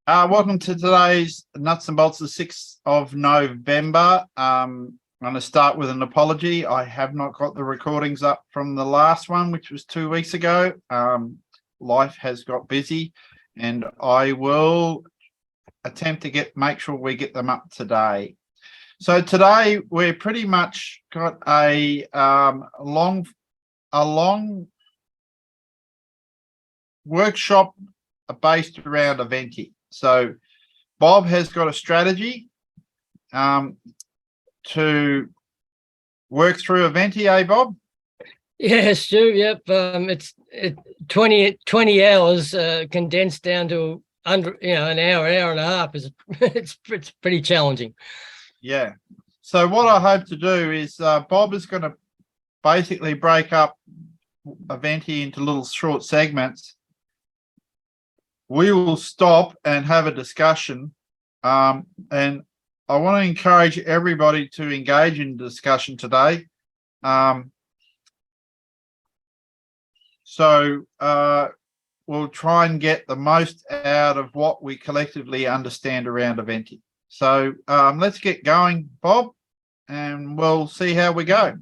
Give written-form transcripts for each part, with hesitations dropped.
Welcome to today's Nuts and Bolts, the 6th of November. I'm going to start with an apology. I have not got the recordings up from the last one, which was 2 weeks ago. Life has got busy, and I will attempt to make sure we get them up today. So today we're pretty much got a long workshop based around Eventi. So Bob has got a strategy to work through Eventi, Bob? Yeah, Stu. Yep. It's 20 hours condensed down to under an hour and a half. It's pretty challenging. Yeah. So what I hope to do is Bob is going to basically break up Eventi into little short segments. We will stop and have a discussion, and I want to encourage everybody to engage in discussion today. So we'll try and get the most out of what we collectively understand around Eventi. So let's get going, Bob, and we'll see how we go.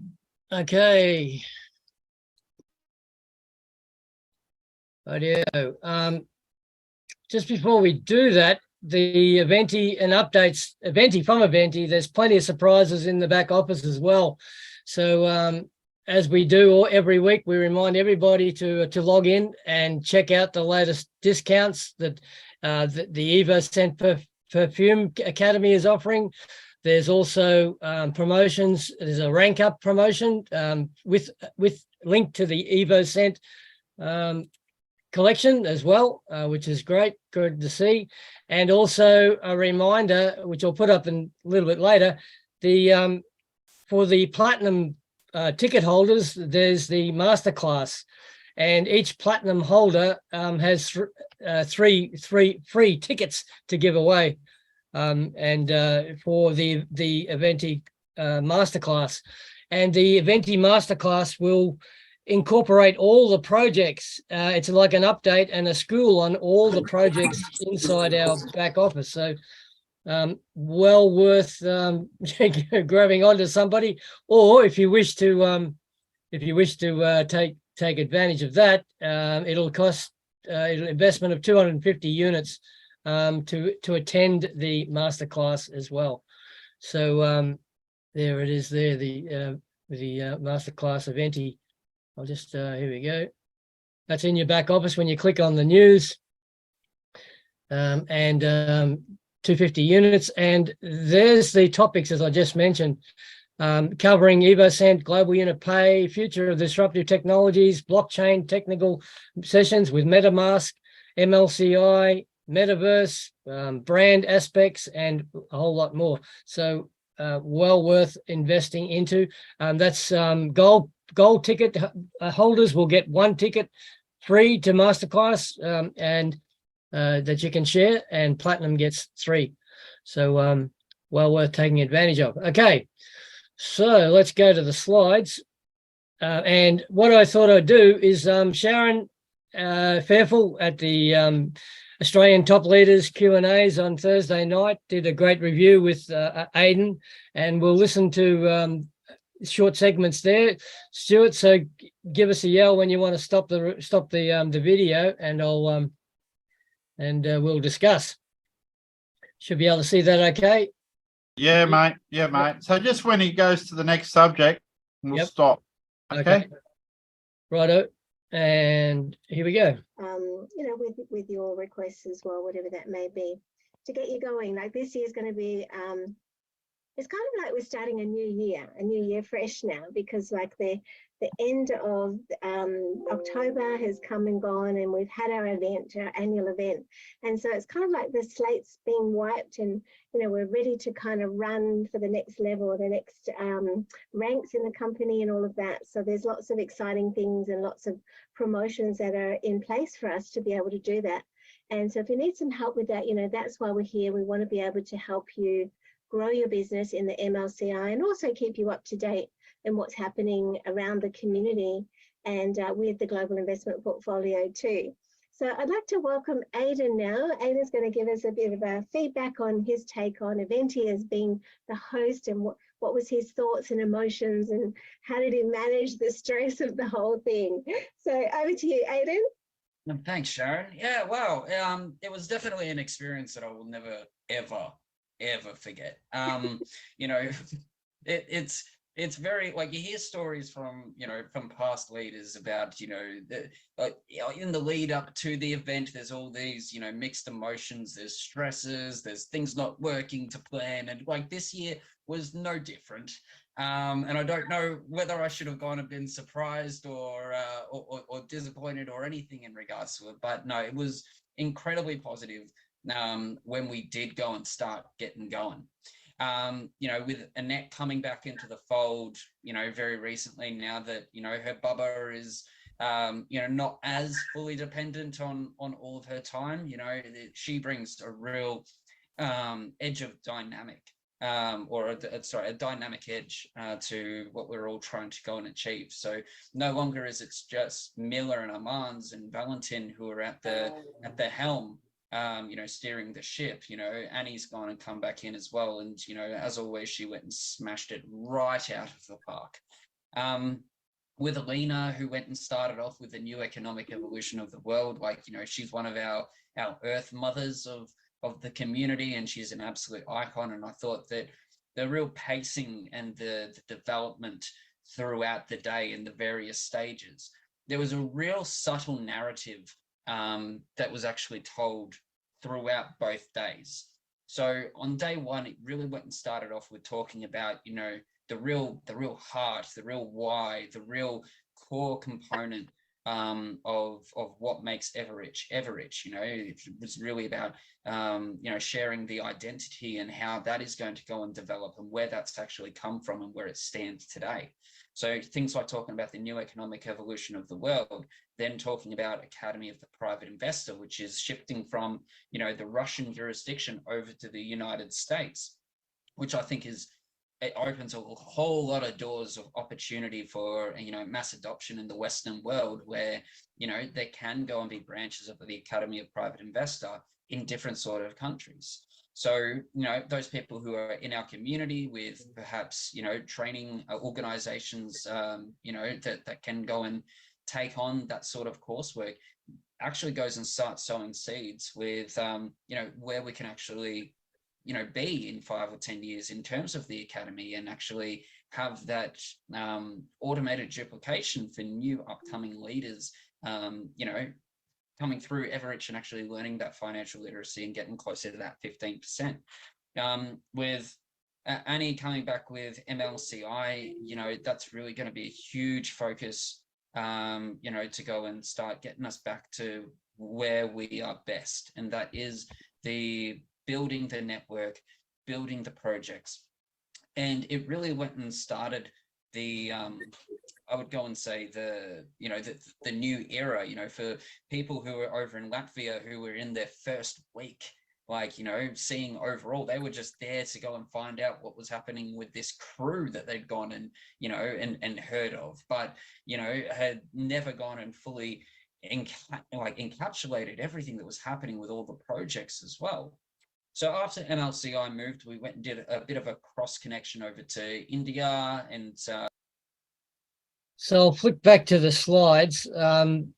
Okay. Rightio. Just before we do that, the Eventi and updates, from Eventi, there's plenty of surprises in the back office as well. So as we do every week, we remind everybody to log in and check out the latest discounts that the Evoscent Perfume Academy is offering. There's also promotions. There's a rank up promotion with link to the Evoscent collection as well, which is great, good to see. And also a reminder, which I'll put up in a little bit later, for the platinum ticket holders, there's the Masterclass, and each platinum holder has three free tickets to give away, and for the Eventi Masterclass. And the Eventi Masterclass will incorporate all the projects. It's like an update and a school on all the projects inside our back office. So well worth grabbing onto somebody, or if you wish to take advantage of that, it'll cost an investment of 250 units to attend the masterclass as well. So there it is there, the masterclass Eventi. I'll just here we go. That's in your back office when you click on the news, and 250 units. And there's the topics, as I just mentioned, covering Evoscent, global unit pay, future of disruptive technologies, blockchain technical sessions with MetaMask, MLCI, metaverse, brand aspects, and a whole lot more. So well worth investing into. That's gold ticket holders will get one ticket free to Masterclass, and that you can share, and platinum gets 3. So well worth taking advantage of. Okay, so let's go to the slides. And what I thought I'd do is Sharon Fairfield at the Australian Top Leaders Q&As on Thursday night did a great review with Aidan, and we'll listen to short segments there. Stuart, so give us a yell when you want to stop the video, and I'll we'll discuss. Should be able to see that okay? Yeah, mate. Yeah, mate. So just when he goes to the next subject, we'll stop. Okay. Righto. And here we go. With your requests as well, whatever that may be, to get you going. Like this year is going to be it's kind of like we're starting a new year fresh now, because like the end of October has come and gone, and we've had our annual event, and so it's kind of like the slate's being wiped, and we're ready to kind of run for the next level, the next ranks in the company and all of that. So there's lots of exciting things and lots of promotions that are in place for us to be able to do that. And so if you need some help with that, that's why we're here. We want to be able to help you grow your business in the MLCI, and also keep you up to date in what's happening around the community and with the global investment portfolio too. So I'd like to welcome Aidan now. Aidan's going to give us a bit of a feedback on his take on Eventi as being the host, and what was his thoughts and emotions, and how did he manage the stress of the whole thing. So over to you, Aidan. Thanks, Sharon. Yeah, wow. It was definitely an experience that I will never, ever forget. You know, it's very, like, you hear stories from, from past leaders about, in the lead up to the event, there's all these, mixed emotions, there's stresses, there's things not working to plan. And like this year was no different. And I don't know whether I should have gone and been surprised or disappointed or anything in regards to it. But no, it was incredibly positive when we did go and start getting going. With Annette coming back into the fold, very recently, now that, her bubba is, not as fully dependent on all of her time, she brings a real edge of dynamic, a dynamic edge to what we're all trying to go and achieve. So no longer is it just Miller and Armands and Valentin who are at the helm, steering the ship. Annie's gone and come back in as well. And, as always, she went and smashed it right out of the park. With Alina, who went and started off with the new economic evolution of the world, she's one of our earth mothers of the community, and she's an absolute icon. And I thought that the real pacing and the development throughout the day in the various stages, there was a real subtle narrative that was actually told throughout both days. So on day one, it really went and started off with talking about, the real heart, the real why, the real core component of what makes Evorich. It was really about sharing the identity and how that is going to go and develop, and where that's actually come from and where it stands today. So things like talking about the new economic evolution of the world, then talking about Academy of the Private Investor, which is shifting from, the Russian jurisdiction over to the United States, which I think it opens a whole lot of doors of opportunity for, mass adoption in the Western world, where, there can go and be branches of the Academy of Private Investor in different sort of countries. So, those people who are in our community with perhaps, training organizations, that can go and take on that sort of coursework, actually goes and starts sowing seeds with, where we can actually, be in 5 or 10 years in terms of the academy, and actually have that automated duplication for new upcoming leaders, coming through Evorich and actually learning that financial literacy and getting closer to that 15%. With Annie coming back with MLCI, that's really going to be a huge focus, to go and start getting us back to where we are best. And that is the building the network, building the projects. And it really went and started the, I would go and say the new era, for people who are over in Latvia, who were in their first week, seeing overall, they were just there to go and find out what was happening with this crew that they'd gone and, and heard of, but, had never gone and fully encapsulated everything that was happening with all the projects as well. So after MLCI moved, we went and did a bit of a cross connection over to India, and so I'll flick back to the slides. The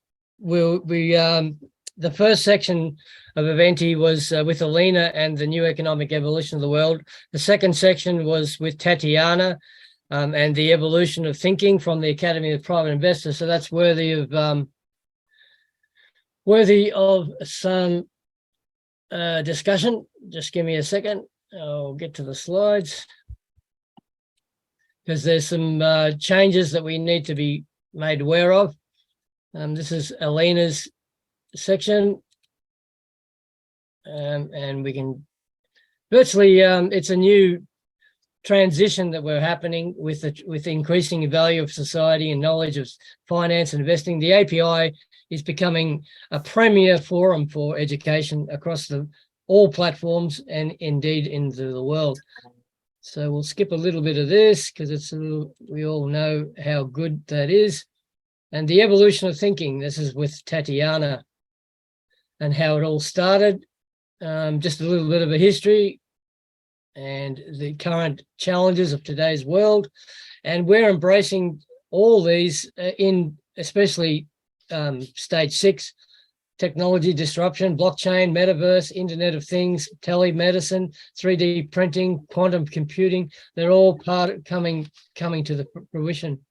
first section of Eventi was with Alina and the new economic evolution of the world. The second section was with Tatiana and the evolution of thinking from the Academy of Private Investors. So that's worthy of some discussion. Just give me a second. I'll get to the slides, because there's some changes that we need to be made aware of. This is Alina's section, and we can virtually, it's a new transition that we're happening with increasing value of society and knowledge of finance and investing. The API is becoming a premier forum for education across all platforms and indeed into the world. So we'll skip a little bit of this because we all know how good that is. And the evolution of thinking, this is with Tatiana. and how it all started. Just a little bit of a history and the current challenges of today's world. And we're embracing all these in especially stage 6, technology disruption, blockchain, metaverse, Internet of Things, telemedicine, 3D printing, quantum computing. They're all part of coming to the fruition.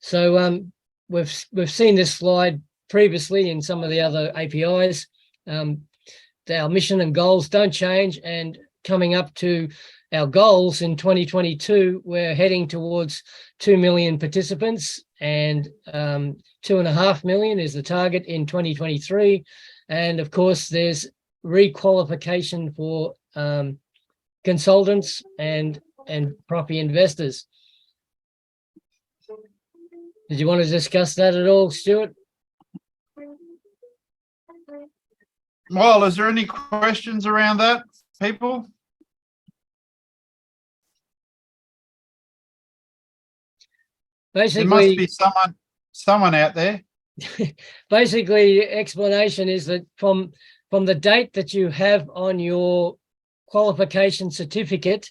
So we've seen this slide previously in some of the other APIs. Our mission and goals don't change, and coming up to our goals in 2022, we're heading towards 2 million participants, and 2.5 million is the target in 2023. And of course, there's requalification for consultants and property investors. Did you want to discuss that at all, Stuart? Well, is there any questions around that, people? Basically, There must be someone out there. Basically, explanation is that from the date that you have on your qualification certificate,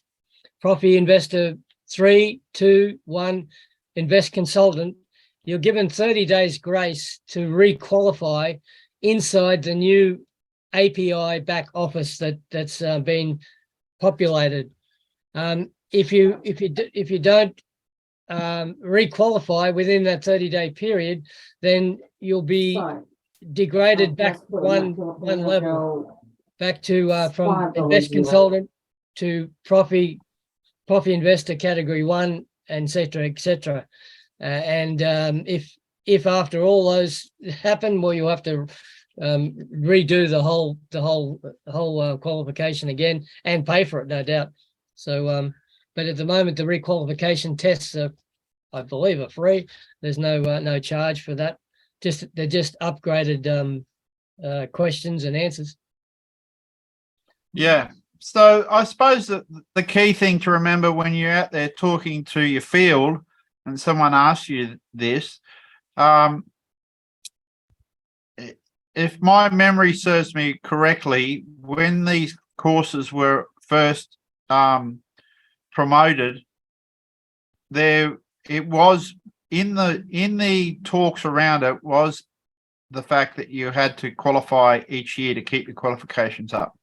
Property Investor 3, 2, 1, Invest Consultant, you're given 30 days grace to requalify inside the new API back office that's been populated. If you don't requalify within that 30-day period, then you'll be degraded back one level, back to from Invest Consultant to Property Investor Category 1, etc., etc. And if after all those happen, well, you'll have to redo the whole qualification again and pay for it, no doubt. So but at the moment, the requalification tests are, I believe, are free. There's no charge for that. They're just upgraded questions and answers. Yeah. So I suppose that the key thing to remember when you're out there talking to your field and someone asks you this, if my memory serves me correctly, when these courses were first promoted, it was in the talks around it was the fact that you had to qualify each year to keep your qualifications up.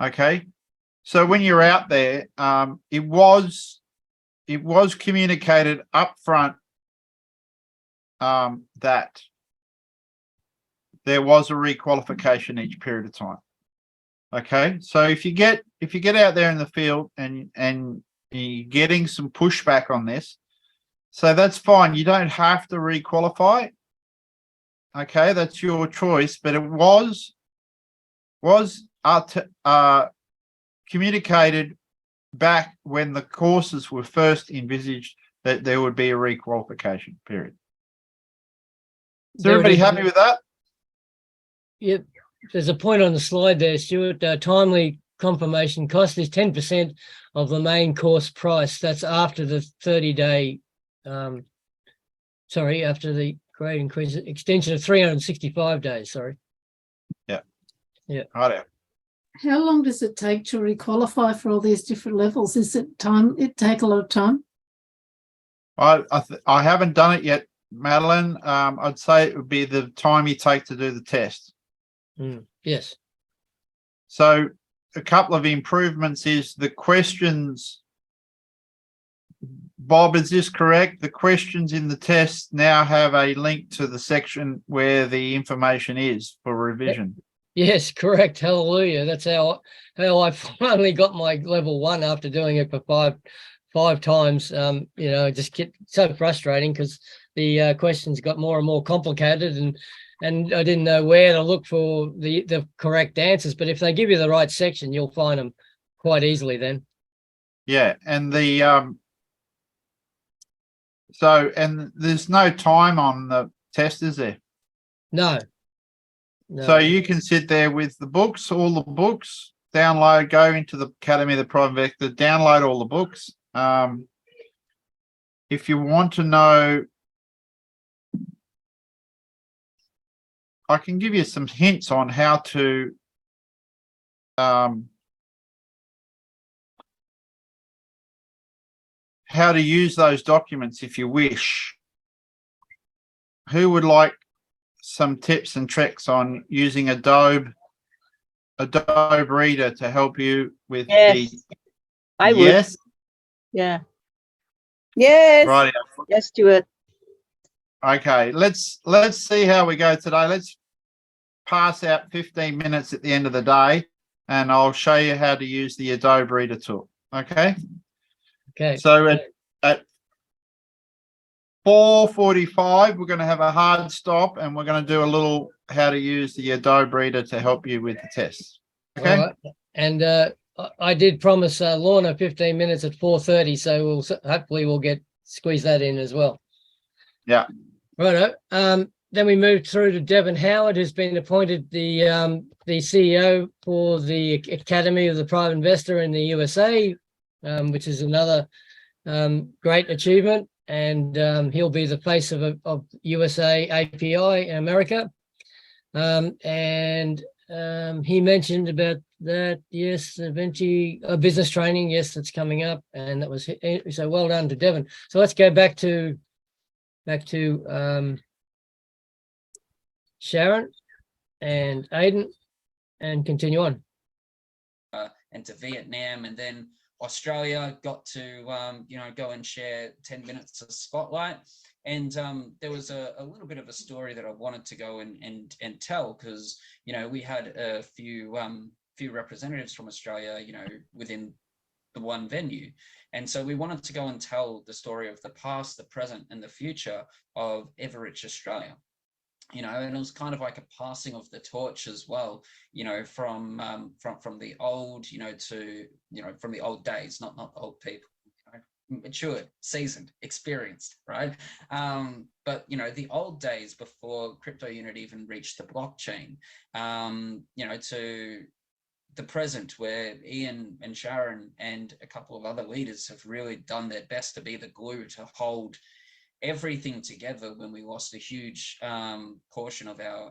Okay, so when you're out there, it was communicated up front that there was a requalification each period of time. Okay, so if you get out there in the field and you're getting some pushback on this, so that's fine. You don't have to requalify. Okay, that's your choice, but it was communicated back when the courses were first envisaged that there would be a requalification period. Is everybody happy with that? Yep. There's a point on the slide there, Stuart. Timely confirmation cost is 10% of the main course price. That's after the 30-day, after the grade increase extension of 365 days. Sorry. Yeah. Yeah. Right. How long does it take to requalify for all these different levels? Is it time? It take a lot of time? I haven't done it yet, Madeline. I'd say it would be the time you take to do the test. Yes. So a couple of improvements is the questions. Bob, is this correct? The questions in the test now have a link to the section where the information is for revision. Yes, correct. Hallelujah. That's how I finally got my level 1 after doing it for five times. It just get so frustrating because the questions got more and more complicated, and I didn't know where to look for the correct answers. But if they give you the right section, you'll find them quite easily then. Yeah, and and there's no time on the test, is there? No. So you can sit there with the books, all the books, download, go into the Academy of the Prime Investor, download all the books. If you want to know, I can give you some hints on how to use those documents if you wish. Who would like some tips and tricks on using Adobe Reader to help you with Yes, I would. Yes, Yeah. Yes. right. Yes, Stuart. Okay, let's see how we go today. Let's pass out 15 minutes at the end of the day, and I'll show you how to use the Adobe Reader tool. Okay. Okay. So at 4:45, we're going to have a hard stop, and we're going to do a little how to use the Adobe Reader to help you with the test. Okay. All right. And I did promise Lorna 15 minutes at 4:30, so hopefully we'll squeeze that in as well. Yeah. Righto. Then we moved through to Devon Howard, who's been appointed the CEO for the Academy of the Private Investor in the USA, which is another great achievement. And he'll be the face of USA API in America. He mentioned about that. Yes, Eventi business training. Yes, that's coming up, and that was so well done to Devon. So let's go back to Sharon and Aidan and continue on. And to Vietnam, and then Australia. Got to go and share 10 minutes of spotlight. And there was a little bit of a story that I wanted to go and tell, because we had a few representatives from Australia within the one venue, and so we wanted to go and tell the story of the past, the present, and the future of Evorich Australia. And it was kind of like a passing of the torch as well, from the old, to from the old days, not old people, matured, seasoned, experienced, right? But the old days before crypto unit even reached the blockchain, to the present, where Ian and Sharon and a couple of other leaders have really done their best to be the glue to hold everything together when we lost a huge portion of our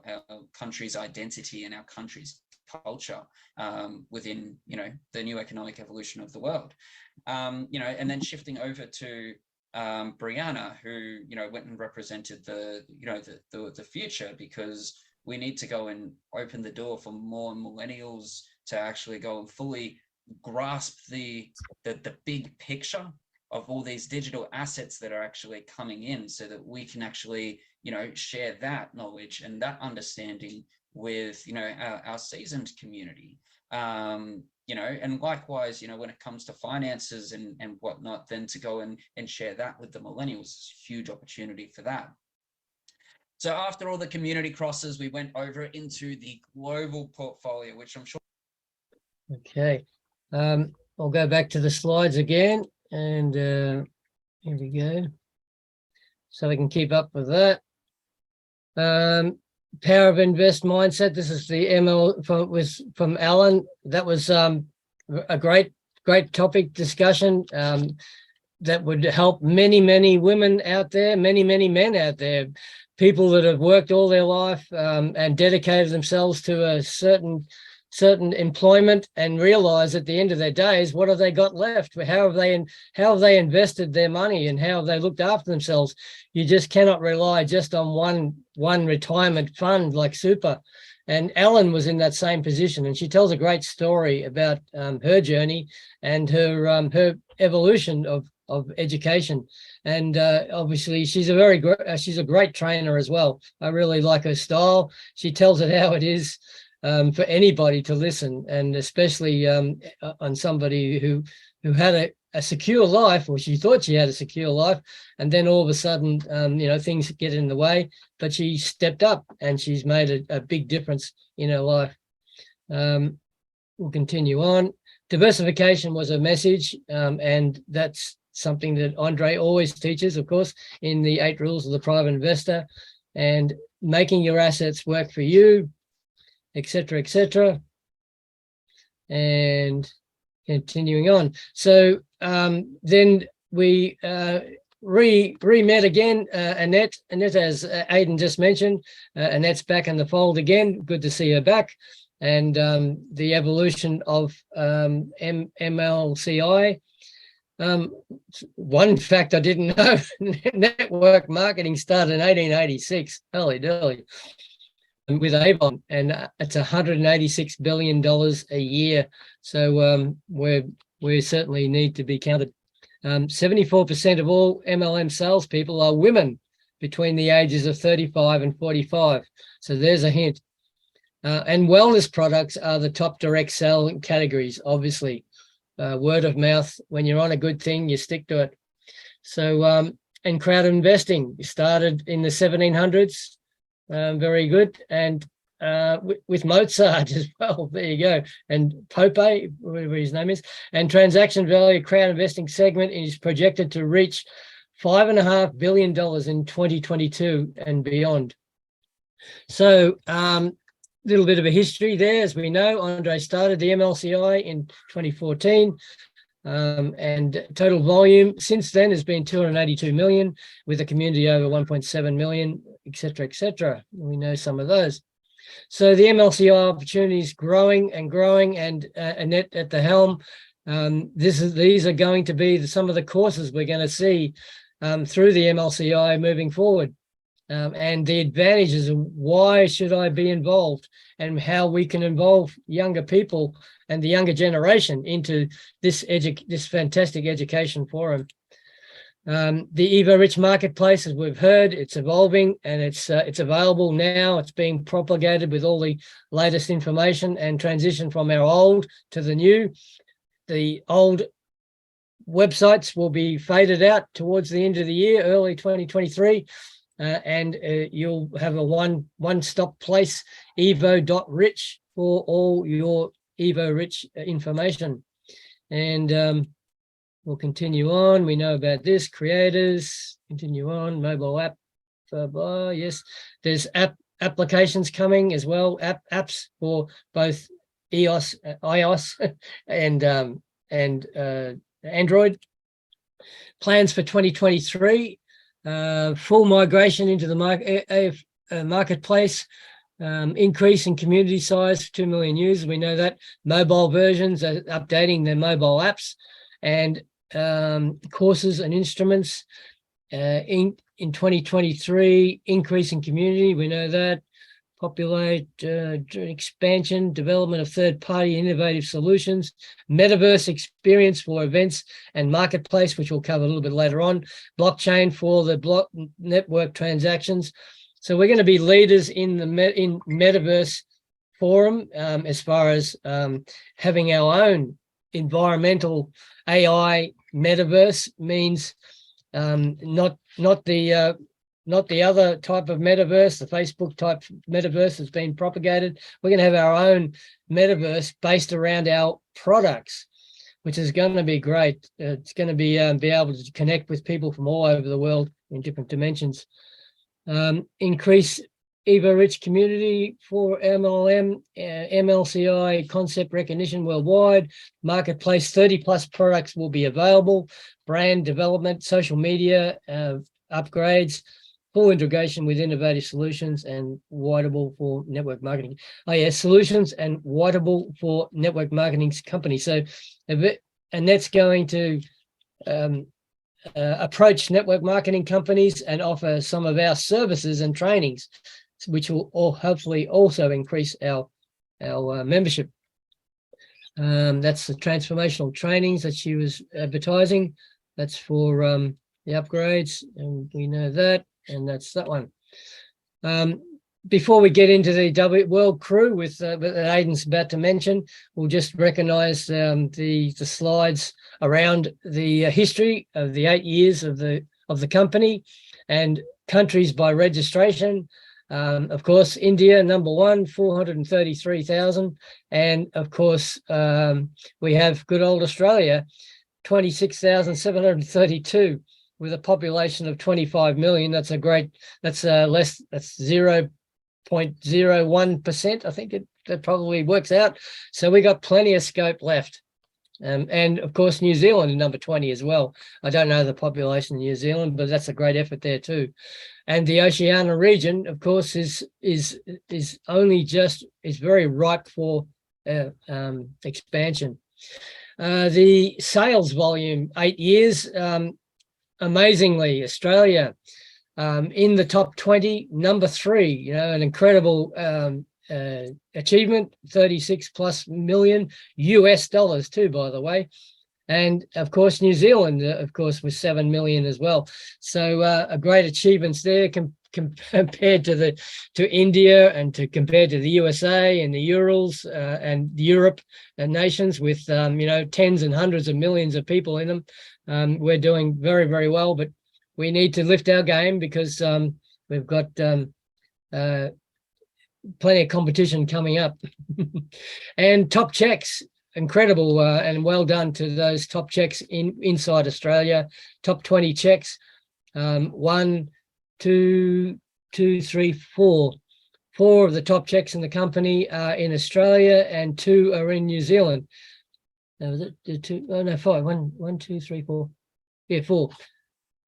country's identity and our country's culture within the new economic evolution of the world. And then shifting over to Brianna, who went and represented the future, because we need to go and open the door for more millennials to actually go and fully grasp the big picture of all these digital assets that are actually coming in, so that we can actually share that knowledge and that understanding with our seasoned community. And likewise, when it comes to finances and whatnot, then to go and share that with the millennials is a huge opportunity for that. So after all the community crosses, we went over into the global portfolio, which I'm sure. Okay. I'll go back to the slides again, and here we go. So we can keep up with that. Power of Invest Mindset. This is the ML from Alan. That was a great topic discussion that would help many women out there, many men out there, people that have worked all their life and dedicated themselves to a certain employment, and realize at the end of their days, what have they got left? How have they invested their money, and how have they looked after themselves? You just cannot rely just on one retirement fund like super. And Ellen was in that same position, and she tells a great story about her journey and her evolution of education. And obviously she's a great trainer as well. I really like her style. She tells it how it is. For anybody to listen, and especially on somebody who had a secure life, or she thought she had a secure life, and then all of a sudden things get in the way, but she stepped up and she's made a big difference in her life. We'll continue on. Diversification was a message, and that's something that Andre always teaches, of course, in the 8 rules of the private investor, and making your assets work for you, etc. And continuing on. So then we re-met again, Annette, as Aidan just mentioned. Annette's back in the fold again. Good to see her back. And the evolution of MLCI. One fact I didn't know, network marketing started in 1886. Holy dolly. With Avon, and it's $186 billion a year. So we certainly need to be counted. 74% of all MLM salespeople are women between the ages of 35 and 45. So there's a hint. And wellness products are the top direct selling categories, obviously. Word of mouth, when you're on a good thing, you stick to it. So, and crowd investing started in the 1700s. Very good. And with Mozart as well. There you go. And Pope, whatever his name is. And transaction value crowd investing segment is projected to reach $5.5 billion in 2022 and beyond. So little bit of a history there. As we know, Andre started the MLCI in 2014. And total volume since then has been 282 million, with a community over 1.7 million, etc., etc. We know some of those. So the MLCI opportunity is growing and growing, and Annette at the helm. These are going to be some of the courses we're going to see through the MLCI moving forward, and the advantages of why should I be involved, and how we can involve younger people and the younger generation into this fantastic education forum. The Evorich marketplace, as we've heard, it's evolving, and it's available now. It's being propagated with all the latest information and transition from our old to the new. The old websites will be faded out towards the end of the year, early 2023. And you'll have a one-stop place, evo.rich, for all your Evorich information. And we'll continue on. We know about this. Creators, continue on. Mobile app, yes. There's applications coming as well. Apps for both iOS and Android. Plans for 2023. Full migration into the marketplace. Increase in community size for 2 million users. We know that. Mobile versions are updating their mobile apps, and courses and instruments. In 2023, increase in community. We know that. Populate, expansion, development of third-party innovative solutions, metaverse experience for events and marketplace, which we'll cover a little bit later on, blockchain for the block network transactions. So we're going to be leaders in the metaverse forum as far as having our own environmental AI metaverse means not the other type of metaverse, the Facebook type metaverse that's been propagated. We're going to have our own metaverse based around our products, which is going to be great. It's going to be able to connect with people from all over the world in different dimensions. Increase Evorich community for MLM, MLCI concept recognition worldwide. Marketplace, 30+ products will be available. Brand development, social media upgrades. Full integration with innovative solutions and whiteable for network marketing. Oh yeah, solutions and whiteable for network marketing companies. So, and that's going to approach network marketing companies and offer some of our services and trainings, which will hopefully also increase our membership. That's the transformational trainings that she was advertising. That's for the upgrades, and we know that. And that's that one. Before we get into the World Crew that Aidan's about to mention, we'll just recognise the slides around the history of the 8 years of the company and countries by registration. Of course, India #1, 433,000, and of course we have good old Australia, 26,732. With a population of 25 million, that's 0.01%. I think that probably works out. So we got plenty of scope left. And of course, New Zealand in number 20 as well. I don't know the population in New Zealand, but that's a great effort there too. And the Oceania region, of course, is very ripe for expansion. The sales volume, 8 years, amazingly, Australia in the top 20, number 3, an incredible achievement, 36+ million US dollars too, by the way. And of course, New Zealand, of course, was 7 million as well. So a great achievements there compared to India and compared to the USA and the Urals and Europe and nations with tens and hundreds of millions of people in them. We're doing very, very well, but we need to lift our game because we've got plenty of competition coming up. And top checks, incredible, and well done to those top checks inside Australia. Top 20 checks, 1, 2, 3, 4. 4 of the top checks in the company are in Australia and 2 are in New Zealand. Was it 2? Oh no, 5. 1, 2, 3, 4. Yeah, 4.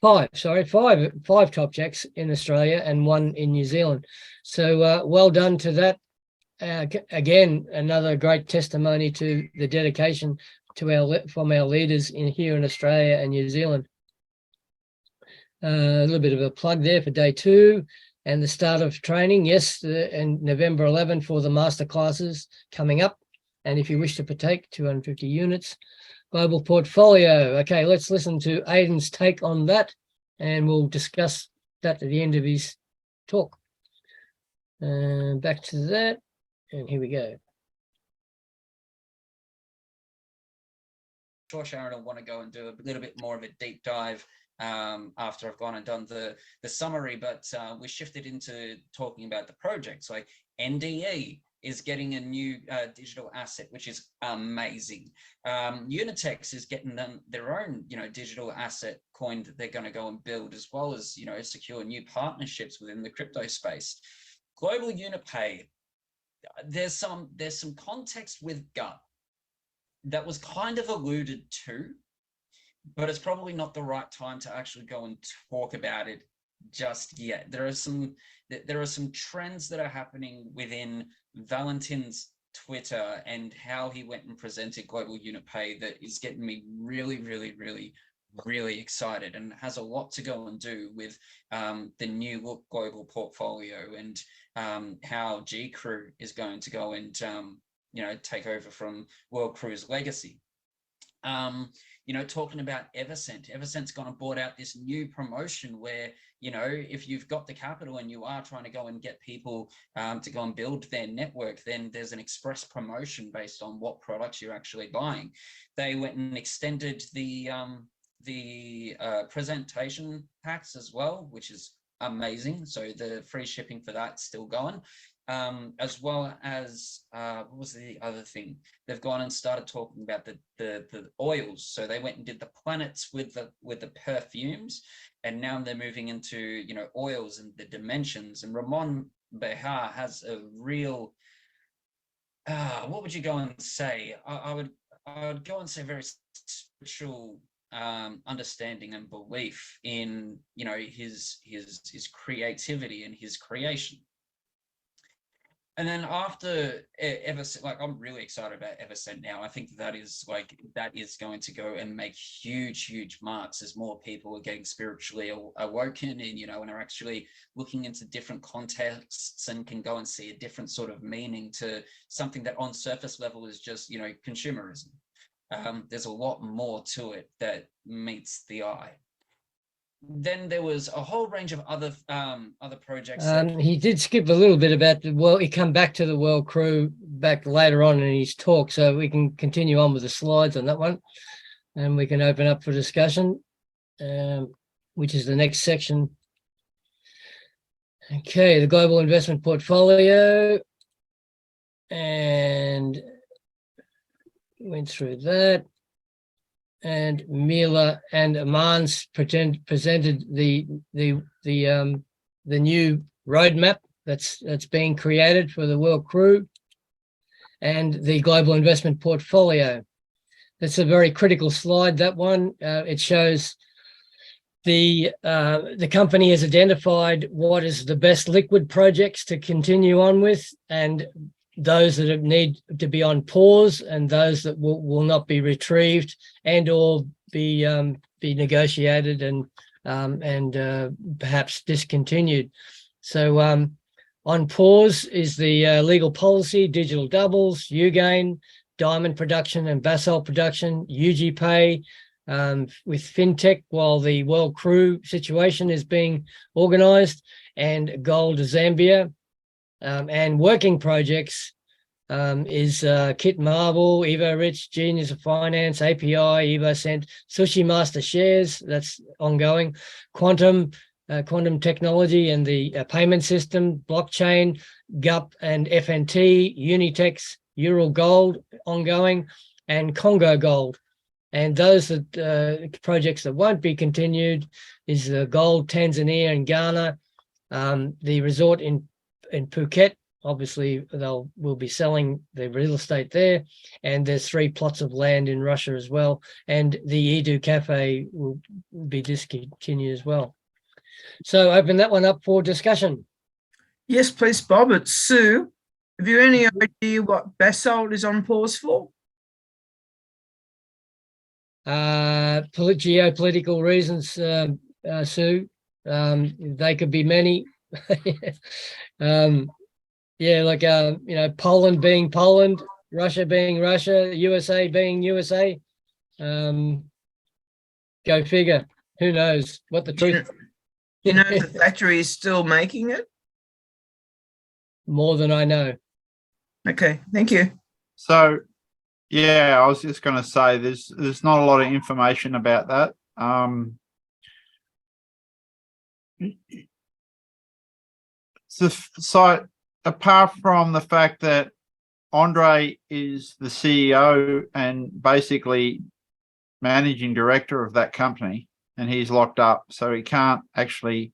5, sorry, 5 top checks in Australia and 1 in New Zealand. So well done to that. Again, another great testimony to the dedication from our leaders here in Australia and New Zealand. A little bit of a plug there for day 2 and the start of training. Yes, and November 11 for the Masterclasses coming up. And if you wish to partake, 250 units. Global portfolio. Okay, let's listen to Aidan's take on that, and we'll discuss that at the end of his talk. Back to that, and here we go. Sure, Sharon, I'll want to go and do a little bit more of a deep dive after I've gone and done the summary, but we shifted into talking about the projects. Like NDE is getting a new digital asset, which is amazing. Unitex is getting their own, digital asset coin that they're going to go and build, as well as, secure new partnerships within the crypto space. Global Unipay, there's some context with gut that was kind of alluded to, but it's probably not the right time to actually go and talk about it just yet. There are some trends that are happening within Valentin's Twitter and how he went and presented Global Unipay that is getting me really, really, really, really excited, and has a lot to go and do with the new look global portfolio and how G Crew is going to go and take over from World Crew's legacy. Talking about Evercent's gone and bought out this new promotion where, if you've got the capital and you are trying to go and get people to go and build their network, then there's an express promotion based on what products you're actually buying. They went and extended the presentation packs as well, which is amazing. So the free shipping for that's still going. As well as what was the other thing? They've gone and started talking about the oils. So they went and did the planets with the perfumes, and now they're moving into oils and the dimensions. And Ramon Behar has a real what would you go and say? I would go and say very spiritual understanding and belief in his creativity and his creation. And then after Evercent, I'm really excited about Evercent now. I think that is going to go and make huge marks as more people are getting spiritually awoken and, and are actually looking into different contexts and can go and see a different sort of meaning to something that on surface level is just, consumerism. There's a lot more to it that meets the eye. Then there was a whole range of other projects. He did skip a little bit about he come back to the World Crew back later on in his talk, so we can continue on with the slides on that one, and we can open up for discussion, which is the next section. Okay, the global investment portfolio, and went through that. And Mila and Aman's presented the new roadmap that's being created for the World Crew and the global investment portfolio. It's a very critical slide, that one. It shows the company has identified what is the best liquid projects to continue on with, and those that need to be on pause, and those that will not be retrieved and or be negotiated and perhaps discontinued. So on pause is the legal policy, digital doubles, Ugain, diamond production and basalt production, UGPay, with fintech while the world crew situation is being organized, and gold Zambia, and working projects is Kit Marble, Evorich, Genius of Finance, API, EvoCent, Sushi Master Shares, that's ongoing, quantum technology and the payment system, blockchain, GUP and FNT, Unitex, Ural Gold ongoing, and Congo Gold. And those that projects that won't be continued is the Gold, Tanzania and Ghana, the resort in Phuket. Obviously, we'll be selling the real estate there, and there's 3 plots of land in Russia as well, and the Edu Cafe will be discontinued as well. So open that one up for discussion. Yes, please, Bob. It's Sue. Have you any idea what basalt is on pause for? Geopolitical reasons, Sue. They could be many. Yeah, like Poland being Poland, Russia being Russia, USA being USA. Go figure. Who knows what the truth? You know the factory is still making it? More than I know. Okay, thank you. So, yeah, I was just going to say there's not a lot of information about that. So apart from the fact that Andre is the CEO and basically managing director of that company, and he's locked up, so he can't actually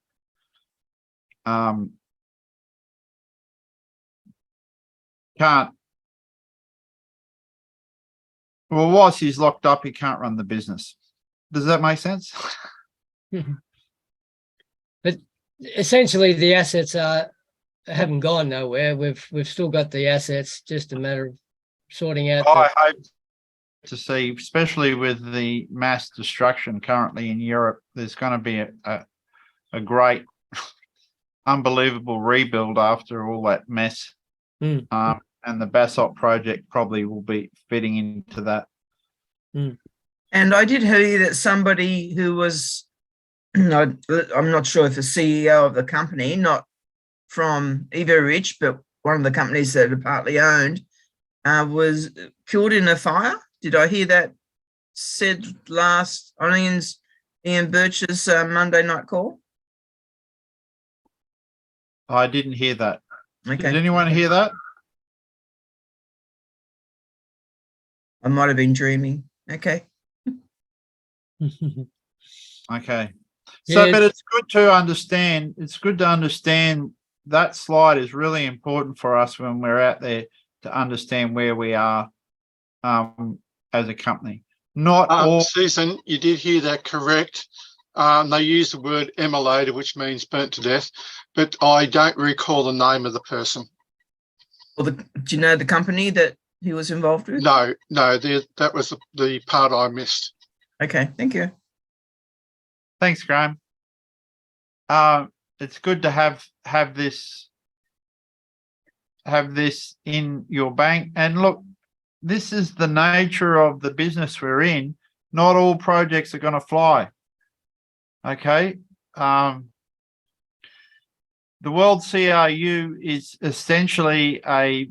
whilst he's locked up, he can't run the business. Does that make sense? But essentially the assets haven't gone nowhere. We've still got the assets, just a matter of sorting out. I hope to see, especially with the mass destruction currently in Europe, there's going to be a great, unbelievable rebuild after all that mess. And the basalt project probably will be fitting into that. And I did hear that somebody who was, I'm not sure if the CEO of the company, not from Evorich, but one of the companies that are partly owned, was killed in a fire. Did I hear that said last on Ian Birch's Monday night call? I didn't hear that. Okay. Did anyone hear that? I might have been dreaming. Okay. Okay. So, Yeah. but it's good to understand. It's good to understand that slide is really important for us when we're out there to understand where we are as a company. Not all. Susan, you did hear that correct. They use the word immolated, which means burnt to death, but I don't recall the name of the person. Well, do you know the company that he was involved with? No, that was the part I missed. Okay, thank you. Thanks, Graham. It's good to have this in your bank. And look, this is the nature of the business we're in. Not all projects are going to fly. Okay. The World CRU is essentially a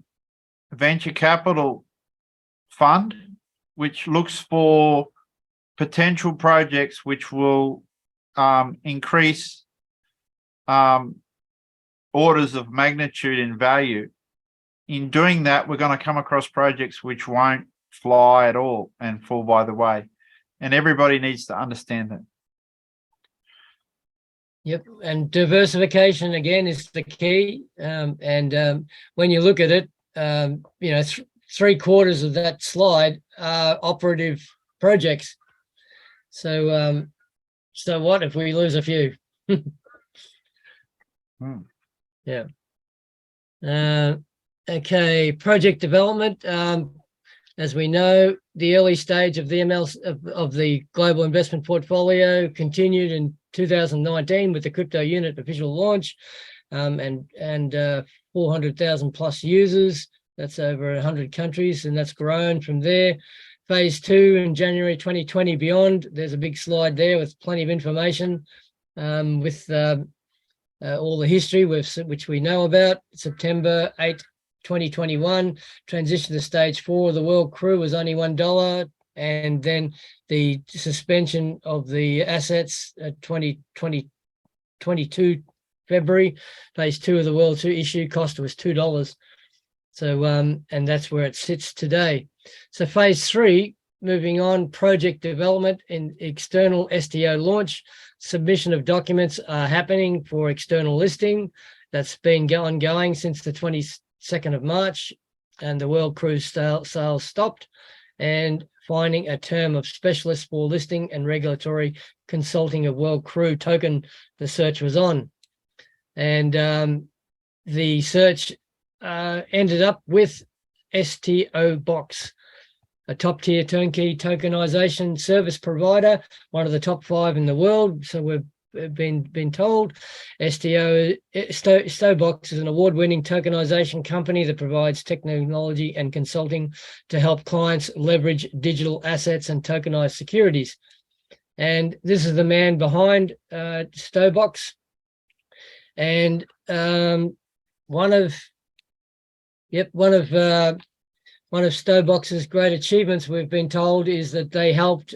venture capital fund which looks for potential projects which will increase orders of magnitude in value. In doing that, we're going to come across projects which won't fly at all and fall by the way. And everybody needs to understand that. Yep, and diversification again is the key. When you look at it, 3/4 of that slide are operative projects. So, so what if we lose a few? Yeah. Okay, project development. As we know, the early stage of the of the global investment portfolio continued in 2019 with the crypto unit official launch, and 400,000 plus users. That's over 100 countries, and that's grown from there. Phase 2 in January 2020 beyond. There's a big slide there with plenty of information, with all the history which we know about. September 8, 2021, transition to stage 4 of the World Crew was only $1, and then the suspension of the assets at 2022 February, phase 2 of the World 2 issue cost was $2. So, and that's where it sits today. So phase 3, moving on, project development and external STO launch. Submission of documents are happening for external listing. That's been ongoing since the 22nd of March, and the World Cruise sales stopped, and finding a term of specialist for listing and regulatory consulting of World Crew token, the search was on. And the search ended up with NutsNBolts, a top-tier turnkey tokenization service provider, one of the top 5 in the world. So we've been told. NutsNBolts is an award-winning tokenization company that provides technology and consulting to help clients leverage digital assets and tokenized securities. And this is the man behind NutsNBolts. And one of NutsNBolts' great achievements, we've been told, is that they helped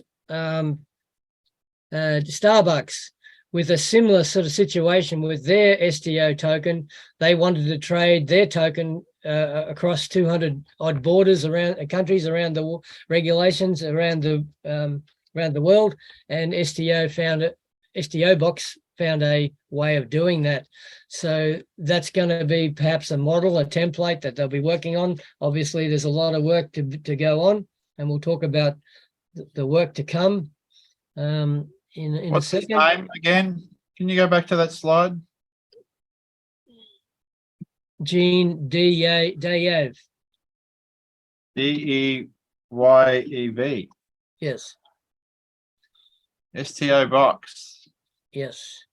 Starbucks with a similar sort of situation with their STO token. They wanted to trade their token across 200 odd borders around countries, around the regulations around the world, and NutsNBolts found a way of doing that. So that's going to be perhaps a model, a template that they'll be working on. Obviously, there's a lot of work to go on, and we'll talk about the work to come in What's a his second. name again? Can you go back to that slide? Gene Dayev. DEYEV. Yes. STO box. Yes.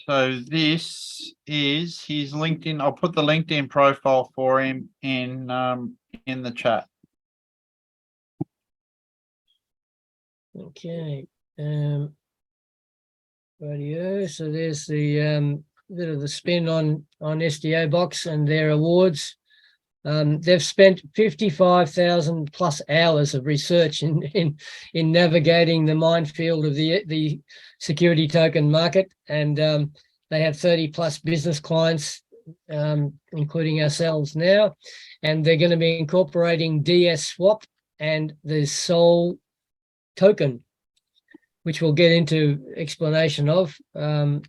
So this is his LinkedIn. I'll put the LinkedIn profile for him in the chat. Okay. Radio. So there's the bit of the spin on NutsNBolts and their awards. They've spent 55,000 plus hours of research in navigating the minefield of the security token market, and they have 30 plus business clients, including ourselves now, and they're going to be incorporating DS Swap and the Sol token, which we'll get into explanation of, and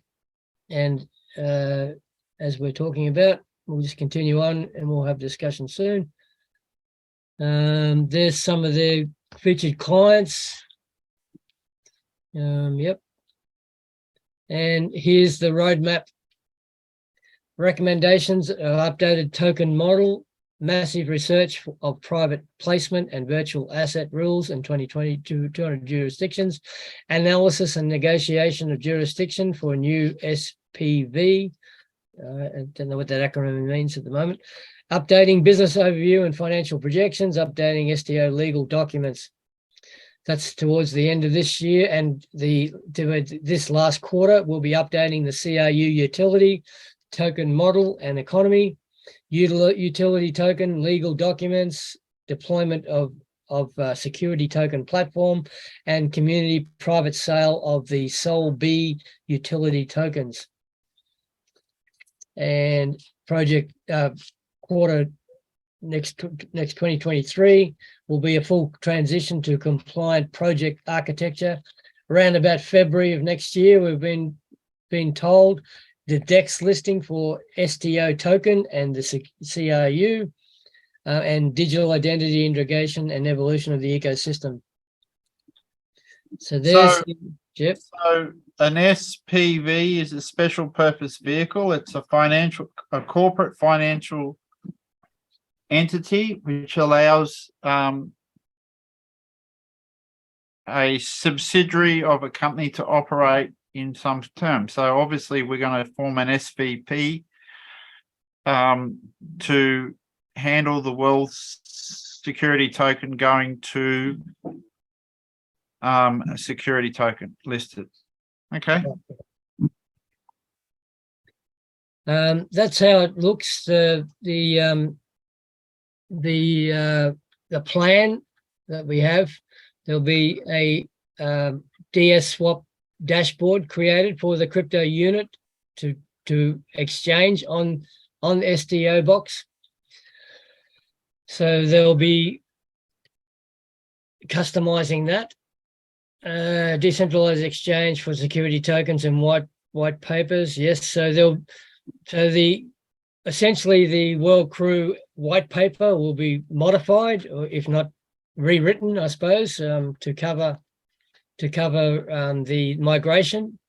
as we're talking about. We'll just continue on and we'll have discussion soon. There's some of the featured clients. Yep. And here's the roadmap. Recommendations of updated token model, massive research of private placement and virtual asset rules in 2022, 200 jurisdictions, analysis and negotiation of jurisdiction for a new SPV. I don't know what that acronym means at the moment. Updating business overview and financial projections, updating STO legal documents. That's towards the end of this year, and this last quarter we'll be updating the CRU utility, token model and economy, utility token, legal documents, deployment of security token platform, and community private sale of the Sol B utility tokens. And project quarter next 2023 will be a full transition to compliant project architecture. Around about February of next year, we've been told, the DEX listing for STO token and the CRU, and digital identity integration and evolution of the ecosystem. So there's, Jeff. So an SPV is a special purpose vehicle. It's a corporate financial entity which allows a subsidiary of a company to operate in some terms. So obviously we're going to form an SVP to handle the world's security token going to a security token listed. Okay. That's how it looks. The plan that we have, there'll be a DS swap dashboard created for the crypto unit to exchange on STO box. So they'll be customizing that decentralized exchange for security tokens and white papers. Yes, so essentially the World Crew white paper will be modified, or if not rewritten, I suppose, to cover the migration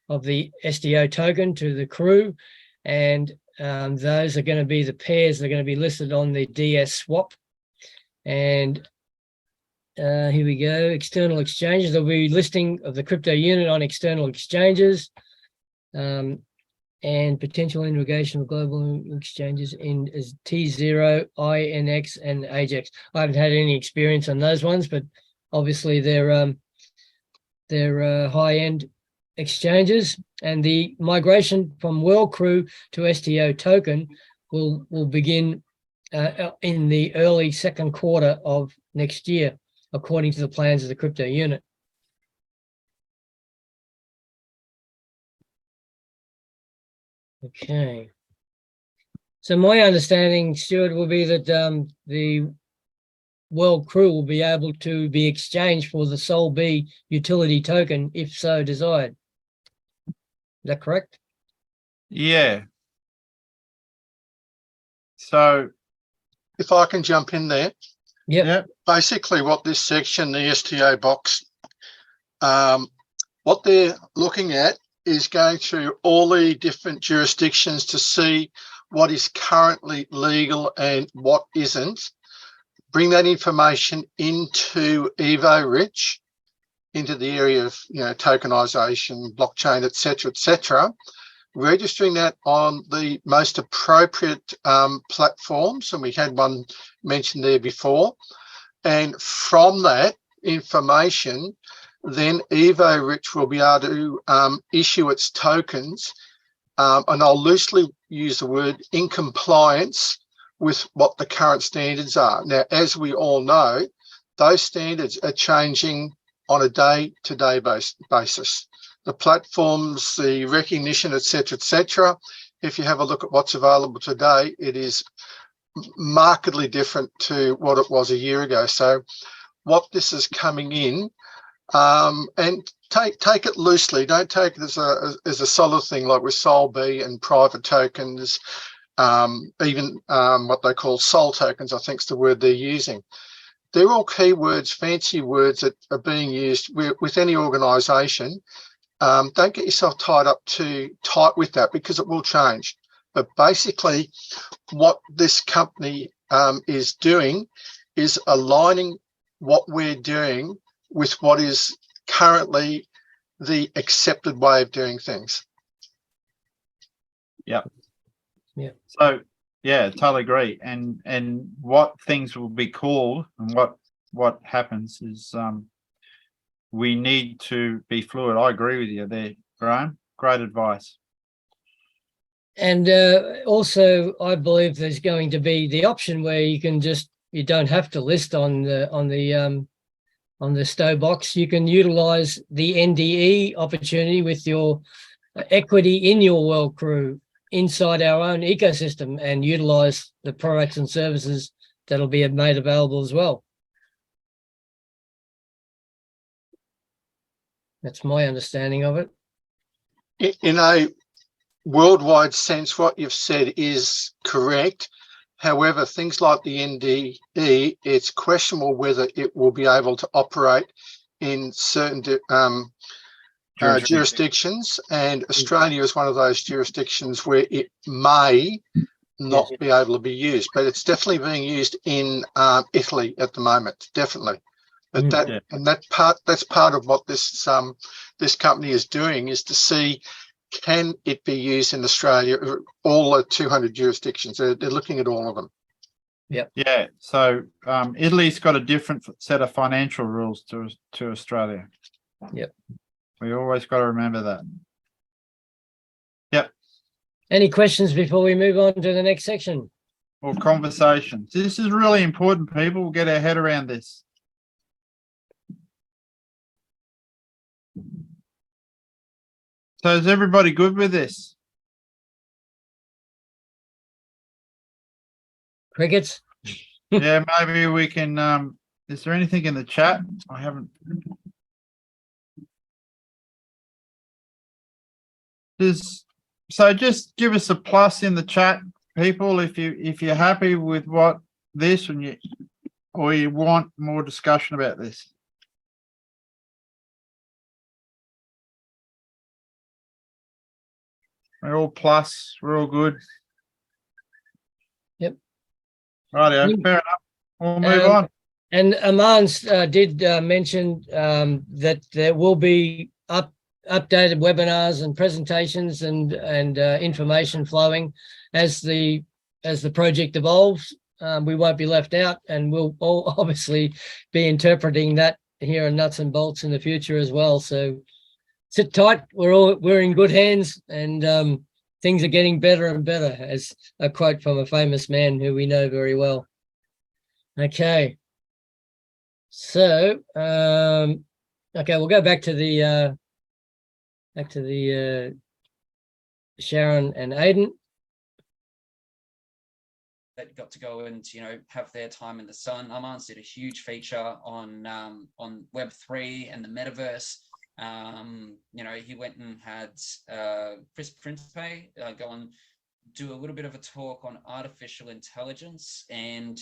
of the STO token to the Crew, and those are going to be the pairs that are going to be listed on the DS swap. And here we go, external exchanges. There'll be listing of the crypto unit on external exchanges, and potential integration of global exchanges in as T0, INX, and AJAX. I haven't had any experience on those ones, but obviously they're high-end exchanges. And the migration from World Crew to STO token will begin in the early second quarter of next year, according to the plans of the crypto unit. Okay. So my understanding, Stuart, will be that the World Crew will be able to be exchanged for the Sol B utility token, if so desired. Is that correct? Yeah. So If I can jump in there. Yep. yeah, Basically what this section, the STO box, what they're looking at is going through all the different jurisdictions to see what is currently legal and what isn't. Bring that information into Evorich, into the area of tokenization, blockchain, etc. Registering that on the most appropriate platforms, and we had one mentioned there before. And from that information, then Evorich will be able to issue its tokens, and I'll loosely use the word in compliance with what the current standards are. Now, as we all know, those standards are changing on a day-to-day basis. The platforms, the recognition, etc. If you have a look at what's available today, it is markedly different to what it was a year ago. So what this is coming in, and take it loosely, don't take it as a solid thing like with Sol B and private tokens, even what they call Sol tokens, I think is the word they're using. They're all keywords, fancy words that are being used with any organisation. Don't get yourself tied up too tight with that, because it will change. But basically what this company is doing is aligning what we're doing with what is currently the accepted way of doing things. yeah. Yeah. So yeah, totally agree. And what things will be called and what happens is we need to be fluid. I agree with you there, Graham. Great advice. And also, I believe there's going to be the option where you don't have to list on the STO box. You can utilize the NDE opportunity with your equity in your World Crew inside our own ecosystem and utilize the products and services that'll be made available as well. That's my understanding of it. worldwide sense, what you've said is correct. However, things like the NDE, it's questionable whether it will be able to operate in certain jurisdictions, and Australia is one of those jurisdictions where it may not be able to be used, but it's definitely being used in Italy at the moment, definitely. But that's part of what this this company is doing, is to see, can it be used in Australia, all the 200 jurisdictions. They're looking at all of them. Yeah. So Italy's got a different set of financial rules to Australia. Yep. We always got to remember that. Yep. Any questions before we move on to the next section? Or conversations. This is really important, people. We'll get our head around this. So is everybody good with this? Crickets? Yeah, maybe we can, is there anything in the chat? I haven't. So just give us a plus in the chat, people, if you're happy with what this and or you want more discussion about this. We're all plus, we're all good. Yep. Rightio, fair enough. We'll move on. And Aman's did mention that there will be updated webinars and presentations and information flowing as the project evolves. We won't be left out, and we'll all obviously be interpreting that here in Nuts and Bolts in the future as well. So sit tight. We're in good hands, and things are getting better and better, as a quote from a famous man who we know very well. Okay. So okay, we'll go back to the Sharon and Aidan. That got to go and have their time in the sun. Aman's did a huge feature on Web3 and the metaverse. He went and had Chris Principe go and do a little bit of a talk on artificial intelligence, and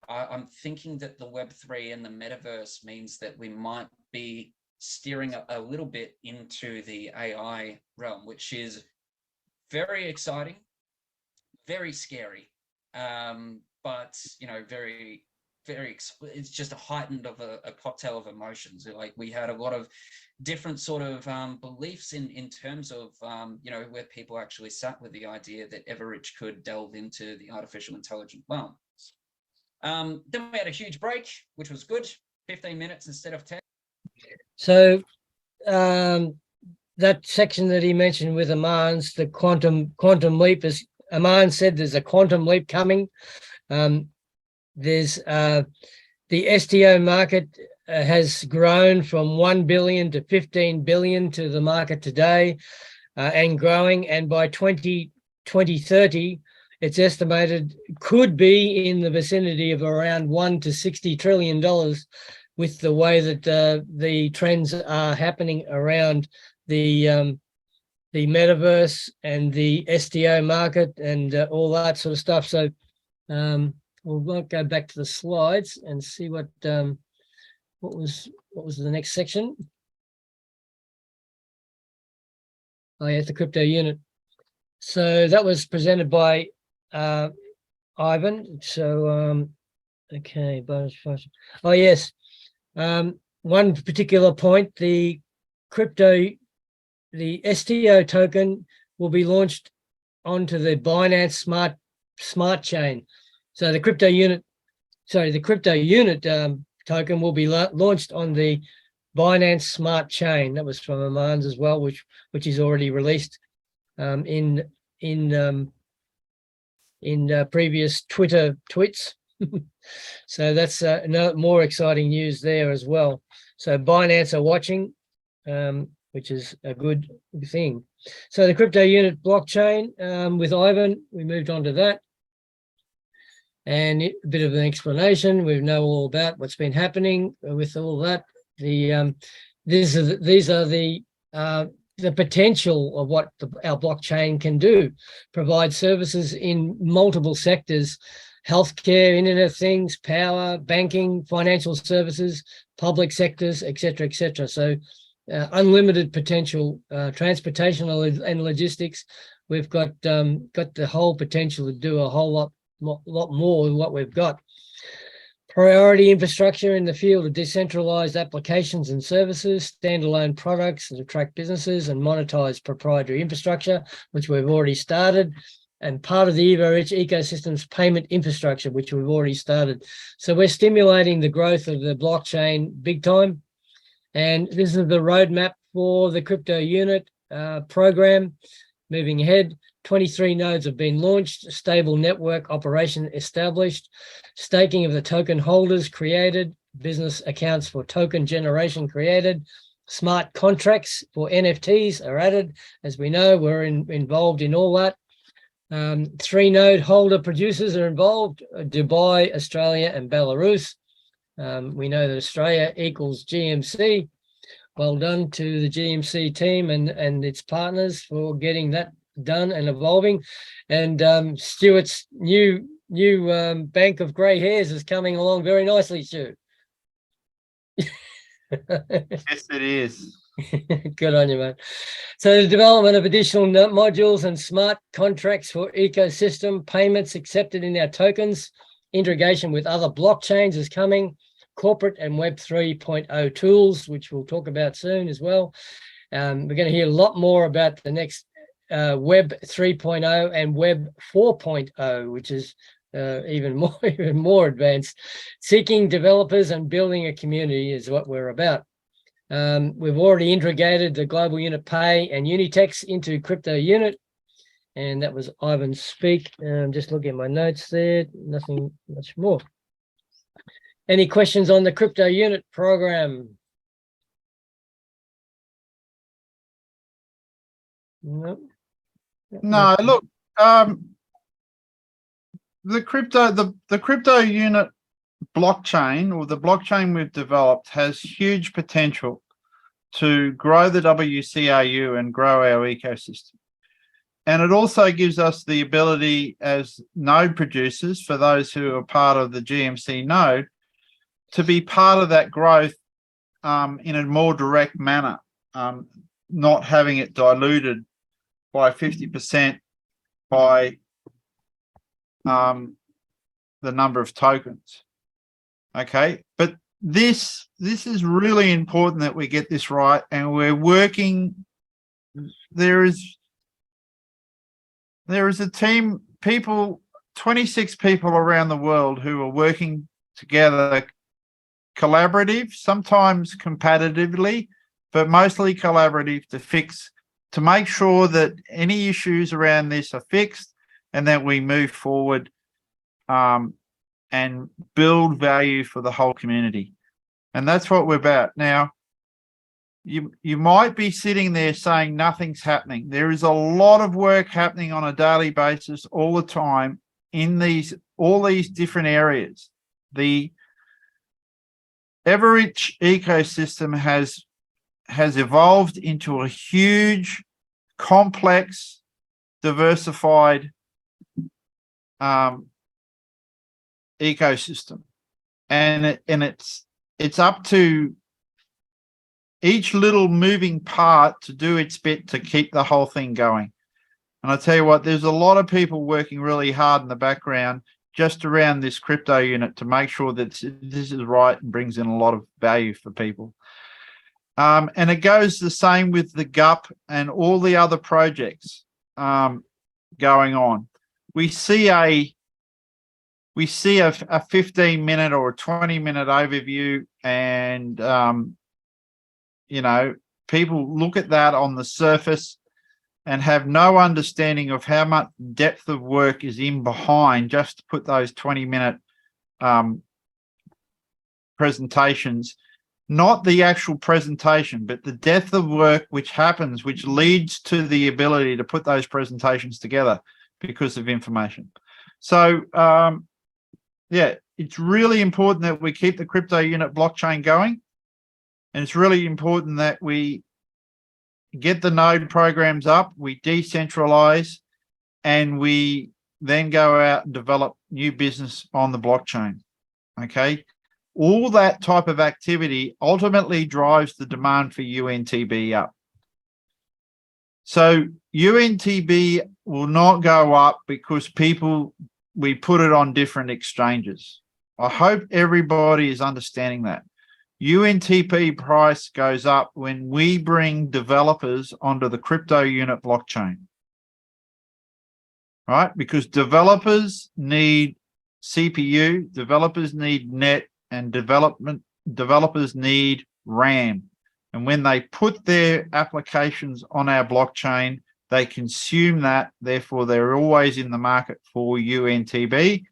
I'm thinking that the Web3 and the metaverse means that we might be steering a little bit into the AI realm, which is very exciting, very scary, but very, very, it's just a heightened of a cocktail of emotions. Like, we had a lot of different sort of beliefs in terms of where people actually sat with the idea that Evorich could delve into the artificial intelligence realm. Then we had a huge break, which was good, 15 minutes instead of 10. So that section that he mentioned with Aman's, the quantum leap, is Aman said there's a quantum leap coming. There's the STO market has grown from 1 billion to 15 billion to the market today, and growing, and by 2030 it's estimated could be in the vicinity of around $1 to $60 trillion, with the way that the trends are happening around the metaverse and the STO market and all that sort of stuff. So we'll go back to the slides and see what was the next section. Oh yeah, the crypto unit. So that was presented by Ivan. So okay, bonus function. Oh yes, one particular point: the STO token will be launched onto the Binance Smart Chain. So the crypto unit token will be launched on the Binance Smart Chain. That was from Aman's as well, which is already released in previous Twitter tweets. So that's more exciting news there as well. So Binance are watching, which is a good thing. So the crypto unit blockchain with Ivan, we moved on to that. And a bit of an explanation. We know all about what's been happening with all that. These are the the potential of what our blockchain can do, provide services in multiple sectors, healthcare, Internet of Things, power, banking, financial services, public sectors, etc., etc. So unlimited potential, transportation and logistics. We've got the whole potential to do a whole lot more than what we've got. Priority infrastructure in the field of decentralized applications and services, standalone products that attract businesses, and monetize proprietary infrastructure, which we've already started, and part of the Evorich ecosystem's payment infrastructure, which we've already started. So we're stimulating the growth of the blockchain big time. And this is the roadmap for the crypto unit program. Moving ahead, 23 nodes have been launched, stable network operation established, staking of the token holders created, business accounts for token generation created, smart contracts for NFTs are added. As we know, we're involved in all that. 3 node holder producers are involved, Dubai, Australia, and Belarus. We know that Australia equals GMC. Well done to the GMC team and its partners for getting that done and evolving. And Stuart's new bank of grey hairs is coming along very nicely, Stu. Yes, it is. Good on you, mate. So the development of additional modules and smart contracts for ecosystem payments accepted in our tokens, integration with other blockchains is coming, corporate and Web 3.0 tools, which we'll talk about soon as well. We're going to hear a lot more about the next Web 3.0 and Web 4.0, which is even more advanced. Seeking developers and building a community is what we're about. We've already integrated the global unit pay and Unitex into crypto unit, and that was Ivan's speak. Just looking at my notes there, nothing much more. Any questions on the crypto unit program? No. No, look, the crypto unit blockchain, or the blockchain we've developed, has huge potential to grow the WCRU and grow our ecosystem. And it also gives us the ability as node producers, for those who are part of the GMC node, to be part of that growth in a more direct manner, not having it diluted by 50% by the number of tokens. Okay, but this is really important that we get this right, and we're working. There is a team, 26 people around the world who are working together, collaborative, sometimes competitively, but mostly collaborative, to make sure that any issues around this are fixed and that we move forward and build value for the whole community. And that's what we're about. Now, you might be sitting there saying nothing's happening. There is a lot of work happening on a daily basis all the time in all these different areas. The Evorich ecosystem has evolved into a huge, complex, diversified ecosystem, and it's up to each little moving part to do its bit to keep the whole thing going. And I tell you what, there's a lot of people working really hard in the background just around this crypto unit to make sure that this is right and brings in a lot of value for people. And it goes the same with the GUP and all the other projects going on. We see a 15-minute or a 20-minute overview, and people look at that on the surface and have no understanding of how much depth of work is in behind just to put those 20-minute presentations, not the actual presentation, but the depth of work which happens, which leads to the ability to put those presentations together because of information. So, yeah, it's really important that we keep the crypto unit blockchain going. And it's really important that we get the node programs up, we decentralize, and we then go out and develop new business on the blockchain. Okay. All that type of activity ultimately drives the demand for UNTB up. So UNTB will not go up because we put it on different exchanges. I hope everybody is understanding that. UNTB price goes up when we bring developers onto the crypto unit blockchain, right? Because developers need CPU, developers need net, and developers need RAM. And when they put their applications on our blockchain, they consume that. Therefore, they're always in the market for UNTB.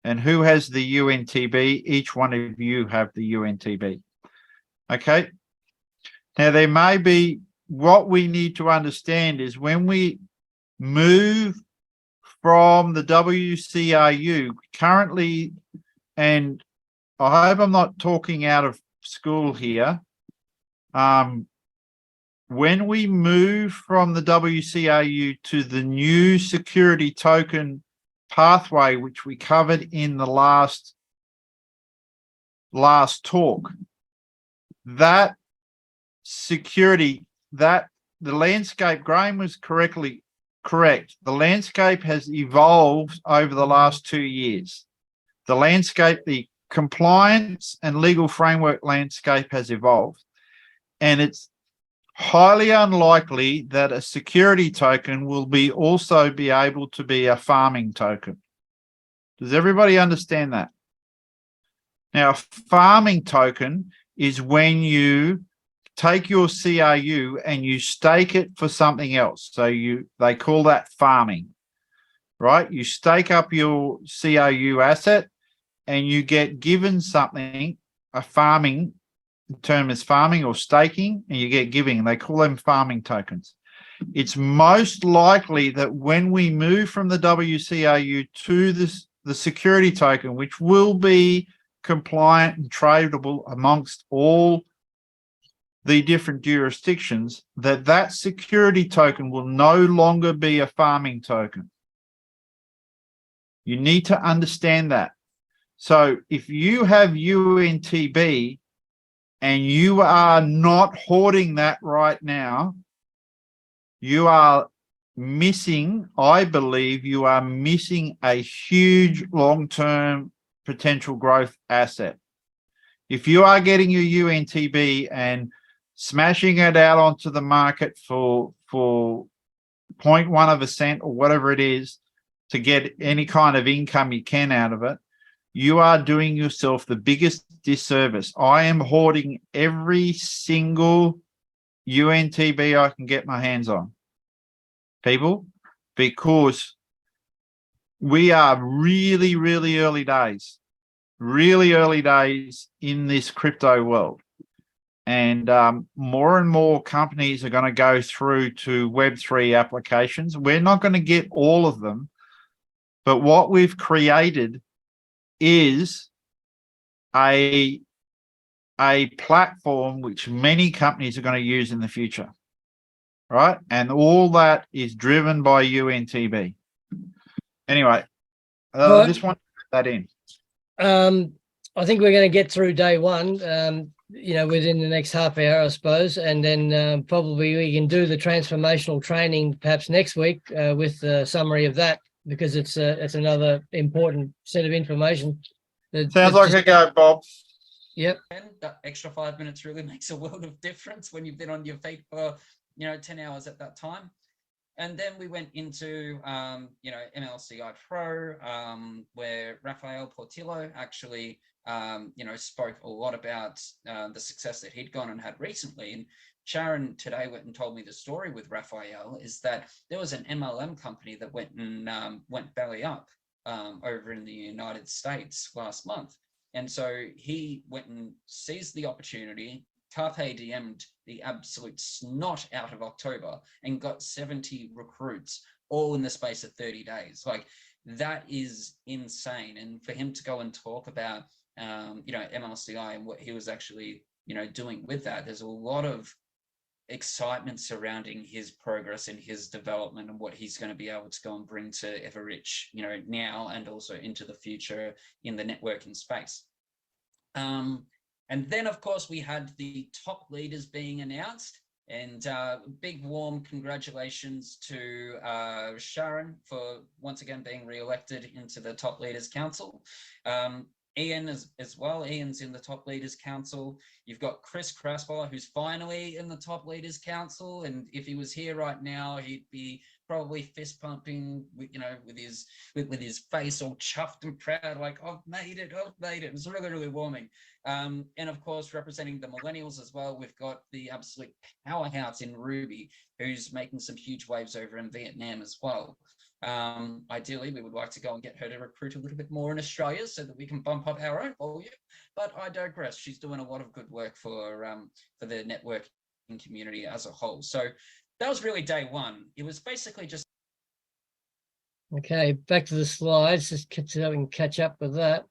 And who has the UNTB? Each one of you have the UNTB. Okay. Now, there may be, what we need to understand is when we move from the WCRU currently, and I hope I'm not talking out of school here. When we move from the WCRU to the new security token pathway, which we covered in the last talk, that security, that the landscape, Graham was correct. The landscape has evolved over the last 2 years. The landscape, the compliance and legal framework landscape has evolved. And it's highly unlikely that a security token will also be able to be a farming token. Does everybody understand that? Now, a farming token is when you take your CRU and you stake it for something else. So they call that farming, right? You stake up your CRU asset and you get given something, a farming. The term is farming or staking, and you get giving. They call them farming tokens. It's most likely that when we move from the WCRU to the security token, which will be compliant and tradable amongst all the different jurisdictions, that security token will no longer be a farming token. You need to understand that. So if you have UNTB, and you are not hoarding that right now, you are missing, I believe you are missing a huge long-term potential growth asset. If you are getting your UNTB and smashing it out onto the market for 0.1 of a cent or whatever it is to get any kind of income you can out of it, you are doing yourself the biggest disservice. I am hoarding every single UNTB I can get my hands on, people, because we are really, really early days in this crypto world. And more and more companies are going to go through to Web3 applications. We're not going to get all of them, but what we've created is a platform which many companies are going to use in the future, right? And all that is driven by UNTB. Anyway, I just want to put that in. I think we're going to get through day one, within the next half hour, I suppose, and then probably we can do the transformational training perhaps next week with a summary of that, because it's another important set of information. Sounds like a go, Bob. Yep. And that extra 5 minutes really makes a world of difference when you've been on your feet for 10 hours at that time. And then we went into MLCI Pro, where Rafael Portillo actually spoke a lot about the success that he'd gone and had recently. And Sharon today went and told me the story with Rafael is that there was an MLM company that went belly up over in the United States last month. And so he went and seized the opportunity, carpe diem'd the absolute snot out of October and got 70 recruits all in the space of 30 days. Like, that is insane. And for him to go and talk about, MLCI and what he was actually, doing with that, there's a lot of excitement surrounding his progress and his development and what he's going to be able to go and bring to Evorich, you know, now and also into the future in the networking space. And then, of course, we had the top leaders being announced, and big warm congratulations to Sharon for once again being re-elected into the Top Leaders Council. Ian as well. Ian's in the Top Leaders Council. You've got Chris Crasper, who's finally in the Top Leaders Council, and if he was here right now, he'd be probably fist pumping, you know, with his face all chuffed and proud, like, I've made it. It's really, really warming. And of course, representing the millennials as well, we've got the absolute powerhouse in Ruby, who's making some huge waves over in Vietnam as well. Ideally, we would like to go and get her to recruit a little bit more in Australia so that we can bump up our own volume, but I digress. She's doing a lot of good work for the networking community as a whole. So that was really day one. It was basically just. Okay, back to the slides, just so we can catch up with that.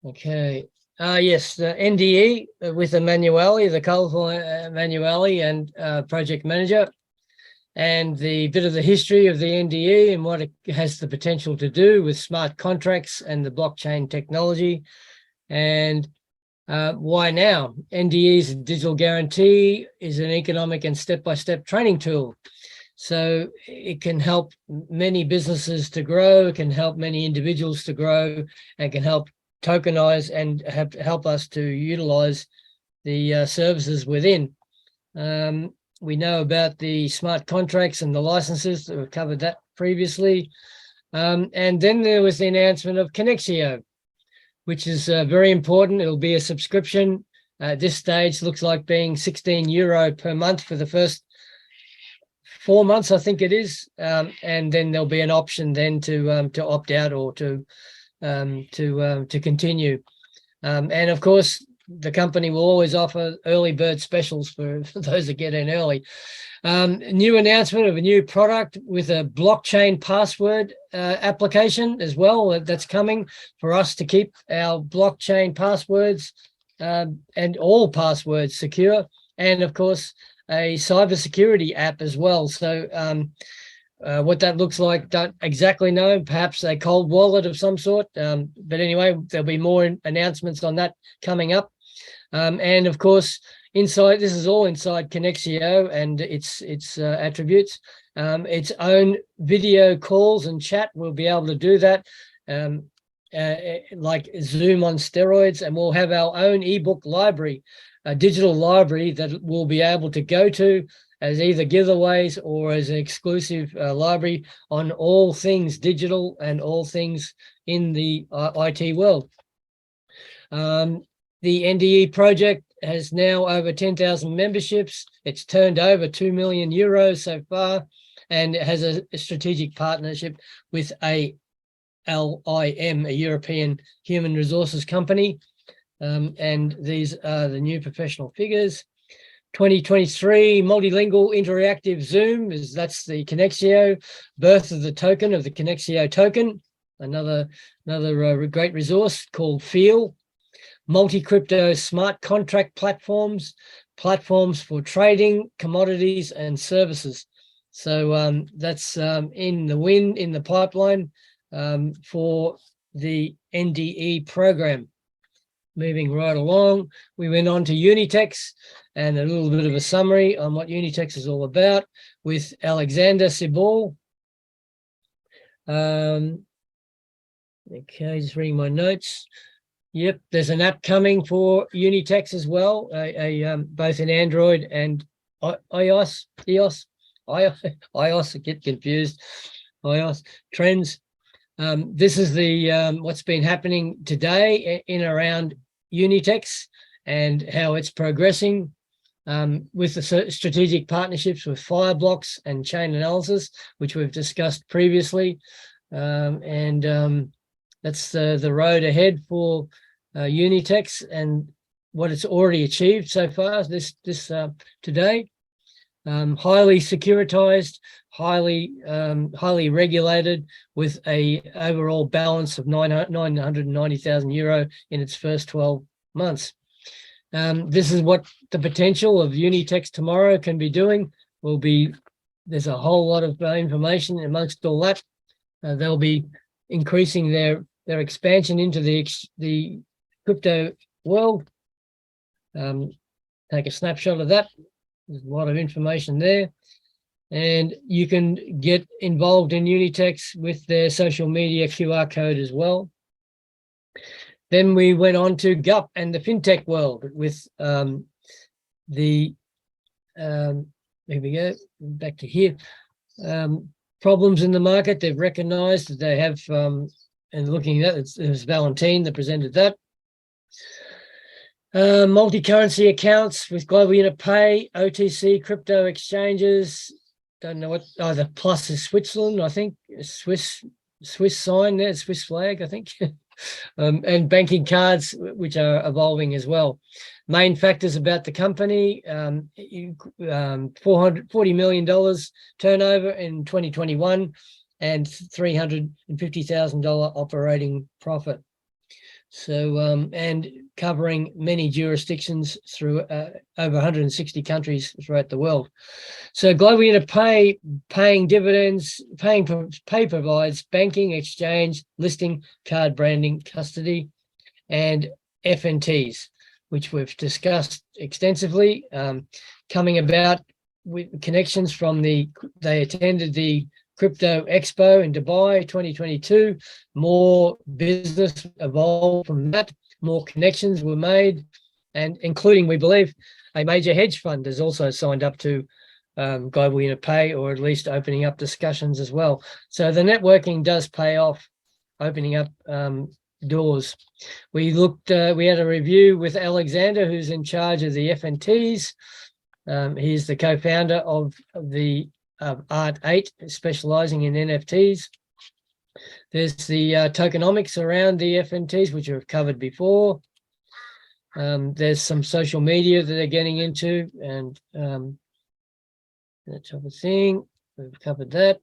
Okay. Yes, the NDE with Emanuele, the colourful Emanuele, and project manager, and the bit of the history of the NDE and what it has the potential to do with smart contracts and the blockchain technology, and why now. NDE's digital guarantee is an economic and step-by-step training tool. So it can help many businesses to grow, it can help many individuals to grow, and can help tokenize and help us to utilize the services within. We know about the smart contracts and the licenses, that we've covered that previously. And then there was the announcement of Connexio, which is very important. It'll be a subscription. At this stage, looks like being €16 per month for the first 4 months, I think it is. And then there'll be an option then to opt out or to continue. And of course, the company will always offer early bird specials for those that get in early. New announcement of a new product with a blockchain password application as well that's coming for us to keep our blockchain passwords and all passwords secure. And of course, a cybersecurity app as well. So what that looks like, don't exactly know. Perhaps a cold wallet of some sort. But anyway, there'll be more announcements on that coming up. And of course, inside, this is all inside Connexio and its attributes. Its own video calls and chat, we'll be able to do that, like Zoom on steroids, and we'll have our own ebook library, a digital library that we'll be able to go to as either giveaways or as an exclusive library on all things digital and all things in the IT world. The NDE project has now over 10,000 memberships. It's turned over €2 million so far, and it has a strategic partnership with LIM, a European human resources company. And these are the new professional figures. 2023 multilingual interactive Zoom, that's the Connexio, birth of the token, of the Connexio token, another great resource called Feel. Multi-crypto smart contract platforms for trading, commodities, and services. So that's in the pipeline for the NDE program. Moving right along, we went on to Unitex and a little bit of a summary on what Unitex is all about with Alexander Sibal. Okay, just reading my notes. Yep, there's an app coming for Unitex as well, both in Android and iOS. I get confused. iOS trends. This is the what's been happening today in around Unitex and how it's progressing with the strategic partnerships with Fireblocks and Chain Analysis, which we've discussed previously. That's the road ahead for Unitex and what it's already achieved so far this today. Highly securitized, highly regulated, with a overall balance of €990,000 in its first 12 months. This is what the potential of Unitex tomorrow can be doing. There's a whole lot of information amongst all that. They'll be increasing their expansion into the crypto world. Take a snapshot of that. There's a lot of information there. And you can get involved in Unitex with their social media QR code as well. Then we went on to GUP and the fintech world with here we go, back to here. Problems in the market, they've recognized that they have, and looking at it, was Valentine that presented that. Multi-currency accounts with global unit pay, OTC crypto exchanges. Don't know what, the plus is Switzerland, I think. Swiss sign there, Swiss flag, I think. And banking cards, which are evolving as well. Main factors about the company, $440 million turnover in 2021 and $350,000 operating profit. So, and covering many jurisdictions through over 160 countries throughout the world. So global unit pay, paying dividends, pay provides banking, exchange, listing, card branding, custody, and FNTs, which we've discussed extensively, coming about with connections from they attended the Crypto Expo in Dubai 2022. More business evolved from that. More connections were made, and including, we believe, a major hedge fund has also signed up to global unit pay, or at least opening up discussions as well. So the networking does pay off, opening up doors. We had a review with Alexander, who's in charge of the FNTs. He's the co-founder of the Art8, specializing in NFTs. There's the tokenomics around the FNTs, which we've covered before. There's some social media that they're getting into, and that type of thing. We've covered that.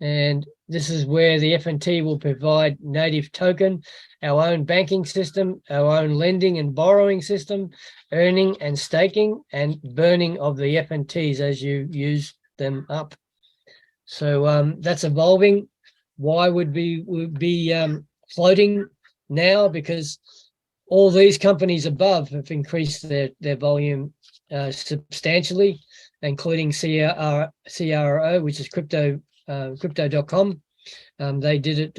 And this is where the FNT will provide native token, our own banking system, our own lending and borrowing system, earning and staking, and burning of the FNTs as you use them up. So that's evolving. Why would we be floating now? Because all these companies above have increased their volume substantially, including CRO, which is crypto.com. They did it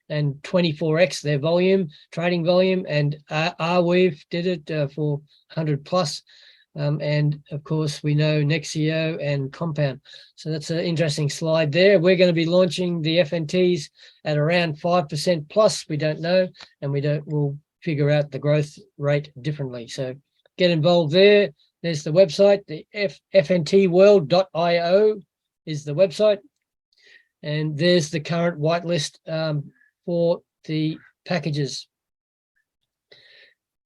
and 24x their volume, trading volume, and Arweave did it for 100 plus. And of course, we know Nexio and Compound. So that's an interesting slide there. We're going to be launching the FNTs at around 5% plus. We don't know, and we'll figure out the growth rate differently. So get involved there. There's the website, the fntworld.io is the website. And there's the current whitelist for the packages.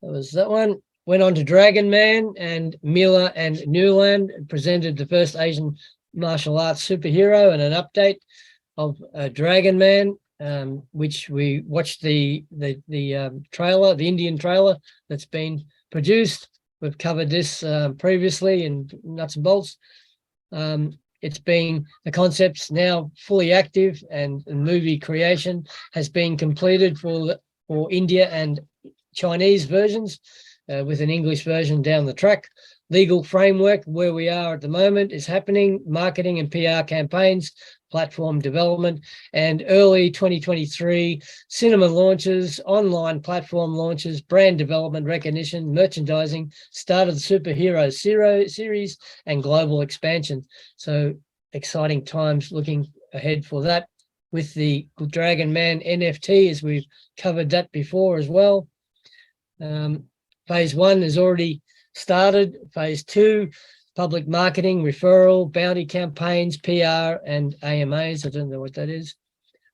That was that one. Went on to Dragon Man, and Mila and Newland presented the first Asian martial arts superhero and an update of Dragon Man, which we watched the trailer, the Indian trailer that's been produced. We've covered this previously in Nuts and Bolts. The concept's now fully active, and the movie creation has been completed for India and Chinese versions, with an English version down the track. Legal framework, where we are at the moment, is happening. Marketing and PR campaigns, platform development, and early 2023 cinema launches, online platform launches, brand development, recognition, merchandising, start of the superhero series, and global expansion. So exciting times looking ahead for that with the Dragon Man NFT, as we've covered that before as well. Phase 1 has already started. Phase 2, public marketing, referral, bounty campaigns, PR, and AMAs. I don't know what that is.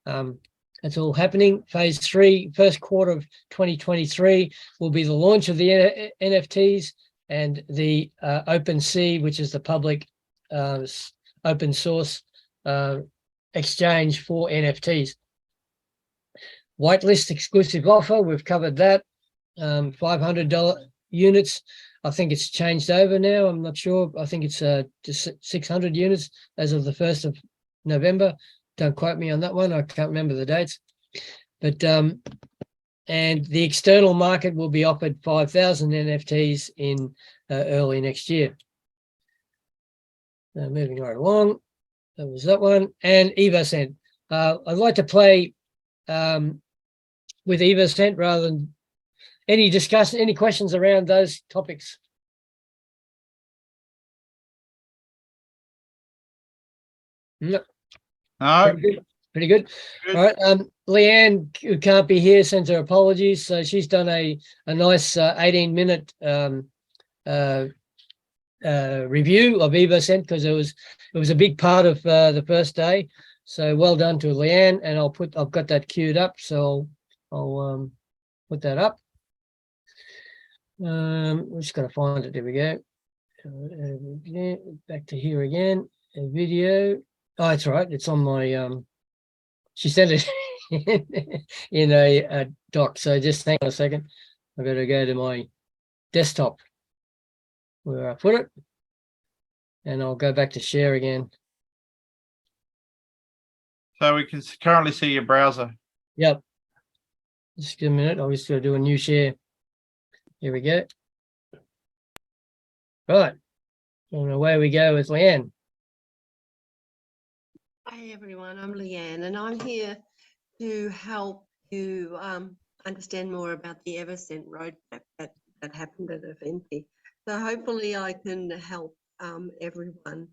That's all happening. Phase 3, first quarter of 2023, will be the launch of the NFTs and the OpenSea, which is the public open source exchange for NFTs. Whitelist exclusive offer, we've covered that. $500 units. I think it's changed over now. I'm not sure. I think it's just 600 units as of the 1st of November. Don't quote me on that one. I can't remember the dates. But and the external market will be offered 5,000 NFTs in early next year. Moving right along. That was that one. And EvoCent. I'd like to play with EvoCent rather than any discussion, any questions around those topics. No. No, Pretty good. Pretty good. good. All right. Leanne, who can't be here, sends her apologies. So she's done a nice 18-minute review of EvoCent because it was a big part of the first day. So well done to Leanne, and I've got that queued up, so I'll put that up. We're just gonna find it. There we go. Back to here again. A video. Oh, it's all right. It's on my she sent it in a doc. So just hang on a second. I've got to go to my desktop where I put it, and I'll go back to share again. So we can currently see your browser. Yep. Just give a minute. I'll just go do a new share. Here we go. Right. And away we go with Leanne. Hi everyone, I'm Leanne and I'm here to help you understand more about the EvoCent roadmap that happened at Eventi. So hopefully I can help everyone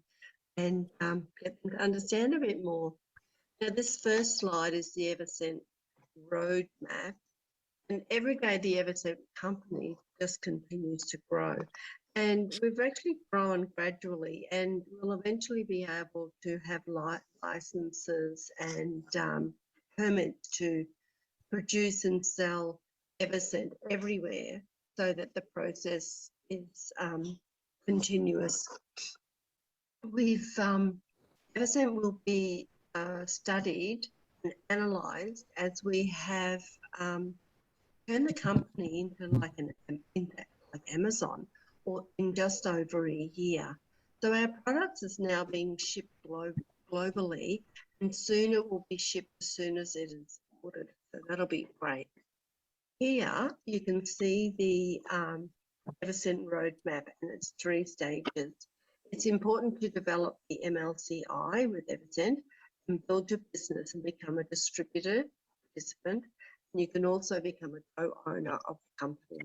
and get them to understand a bit more. Now this first slide is the EvoCent roadmap, and every day the EvoCent company just continues to grow. And we've actually grown gradually, and we'll eventually be able to have licenses and permits to produce and sell EvoCent everywhere so that the process is continuous. EvoCent will be studied and analysed as we have turned the company into like Amazon, or in just over a year. So our products is now being shipped globally, and soon it will be shipped as soon as it is ordered. So that'll be great. Here you can see the EvoCent roadmap and its 3 stages. It's important to develop the MLCI with EvoCent and build your business and become a distributor participant. And you can also become a co-owner of the company.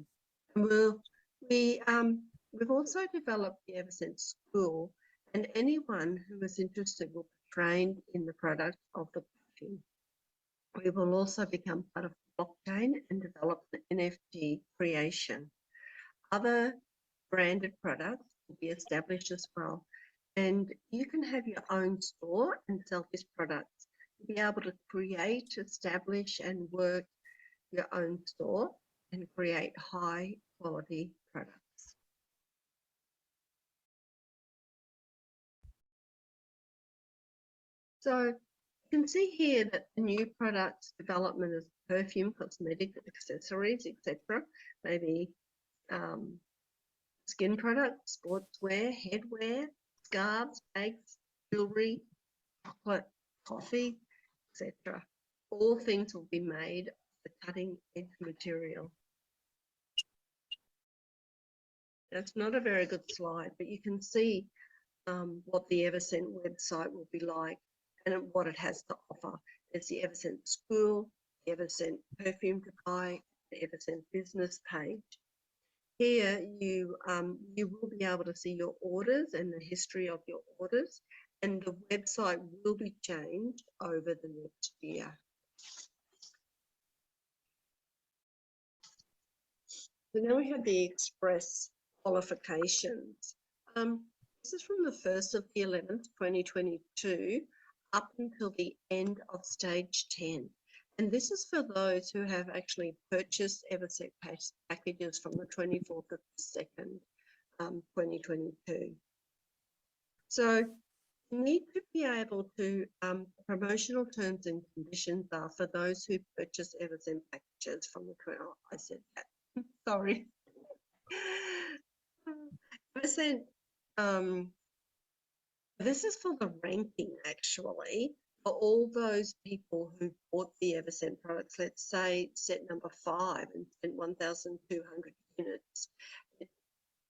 And we've also developed the EvoCent School, and anyone who is interested will be trained in the product of the blockchain. We will also become part of the blockchain and develop the NFT creation. Other branded products will be established as well, and you can have your own store and sell these products. You'll be able to create, establish, and work your own store and create high quality products. So you can see here that the new products development is perfume, cosmetic, accessories, etc. Maybe skin products, sportswear, headwear, scarves, bags, jewelry, chocolate, coffee, etc. All things will be made of the cutting edge material. That's not a very good slide, but you can see what the EvoCent website will be like and what it has to offer. There's the EvoCent School, the EvoCent Perfume to Buy, the EvoCent Business page. Here you will be able to see your orders and the history of your orders, and the website will be changed over the next year. So now we have the express qualifications. This is from the 1st of the 11th, 2022, up until the end of stage 10. And this is for those who have actually purchased EvoCent packages from the 24th of the 2nd, 2022. So you need to be able to, promotional terms and conditions are for those who purchase EvoCent packages from the, I said that, sorry. Percent. This is for the ranking actually. For all those people who bought the Evercent products, let's say set number 5 and spent 1,200 units.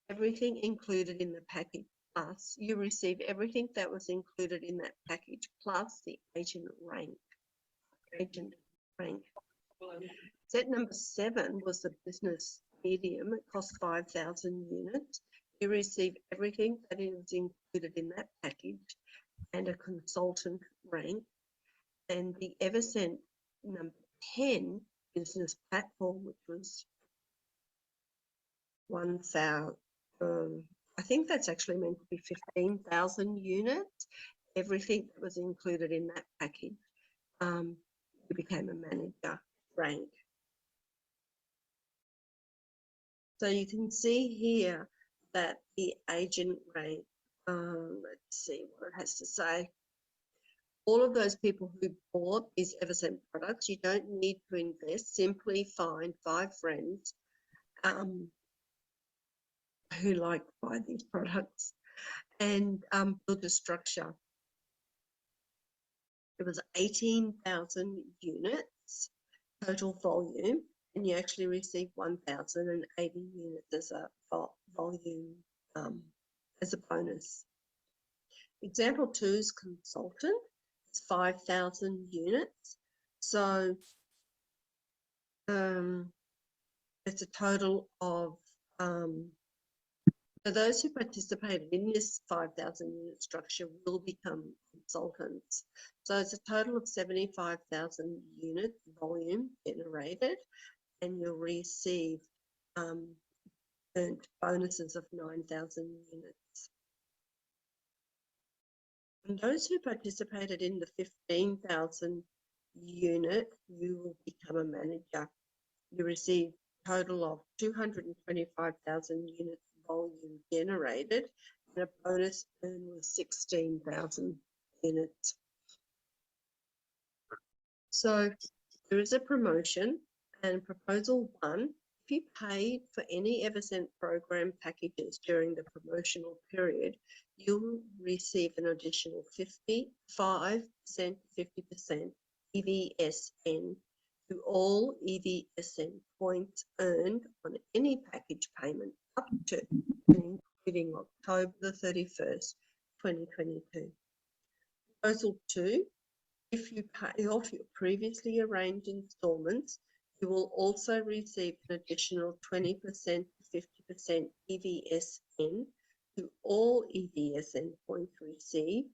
Everything included in the package, plus you receive everything that was included in that package, plus the agent rank. Set number 7 was the business medium. It cost 5,000 units. You receive everything that is included in that package and a consultant rank. And the Evercent number 10 business platform, which was 1,000, I think that's actually meant to be 15,000 units. Everything that was included in that package, you became a manager rank. So you can see here that the agent rank, let's see what it has to say. All of those people who bought these Evercent products, you don't need to invest, simply find 5 friends who like to buy these products and build a structure. It was 18,000 units total volume, and you actually received 1,080 units as a volume as a bonus. Example 2's consultant. It's 5,000 units. So it's a total of, so those who participated in this 5,000 unit structure will become consultants. So it's a total of 75,000 unit volume generated, and you'll receive earned bonuses of 9,000 units. And those who participated in the 15,000 unit, you will become a manager. You receive a total of 225,000 units volume generated, and a bonus earned was 16,000 units. So there is a promotion, and proposal 1, if you paid for any Evercent program packages during the promotional period, you'll receive an additional 55% to 50% EVSN to all EVSN points earned on any package payment up to and including October the 31st, 2022. Proposal 2, if you pay off your previously arranged instalments, you will also receive an additional 20% to 50% EVSN to all EVSN points received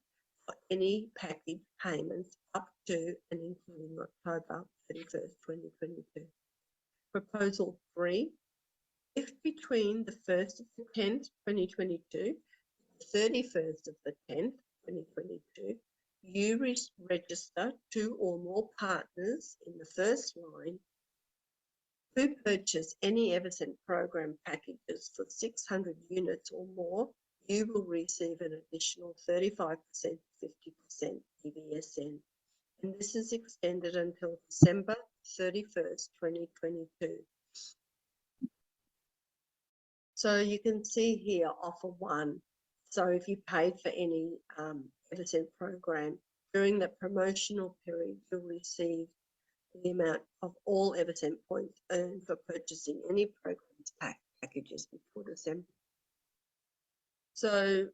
for any package payments up to and including October 31st, 2022. Proposal 3, if between the 1st of the 10th, 2022, the 31st of the 10th, 2022, you register 2 or more partners in the first line who purchase any Evercent program packages for 600 units or more, you will receive an additional 35% to 50% EVSN. And this is extended until December 31st, 2022. So you can see here offer 1. So if you paid for any Evercent program during the promotional period, you'll receive the amount of all Evercent points earned for purchasing any programs packages before December. So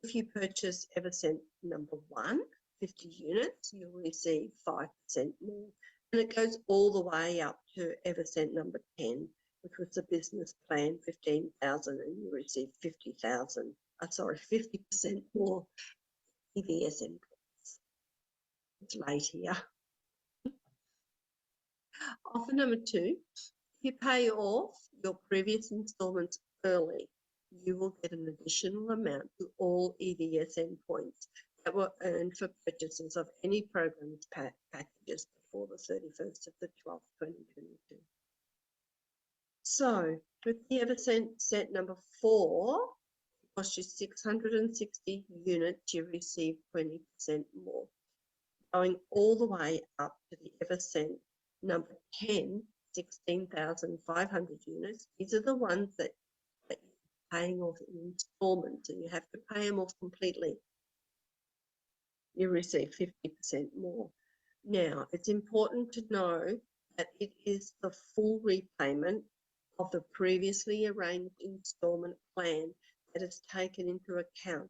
if you purchase Evercent number 1, 50 units, you'll receive 5% more. And it goes all the way up to Evercent number 10, which was the business plan, 15,000, and you receive 50,000. Sorry, 50% more EVSN points. It's late here. Offer number 2, if you pay off your previous instalments early, you will get an additional amount to all EVSN points that were earned for purchases of any programs packages before the 31st of the 12th, 2022. So with the Evercent set number 4, it cost you 660 units, you receive 20% more. Going all the way up to the Evercent number 10, 16,500 units. These are the ones that you're paying off in installments, and you have to pay them off completely. You receive 50% more. Now, it's important to know that it is the full repayment of the previously arranged installment plan that is taken into account.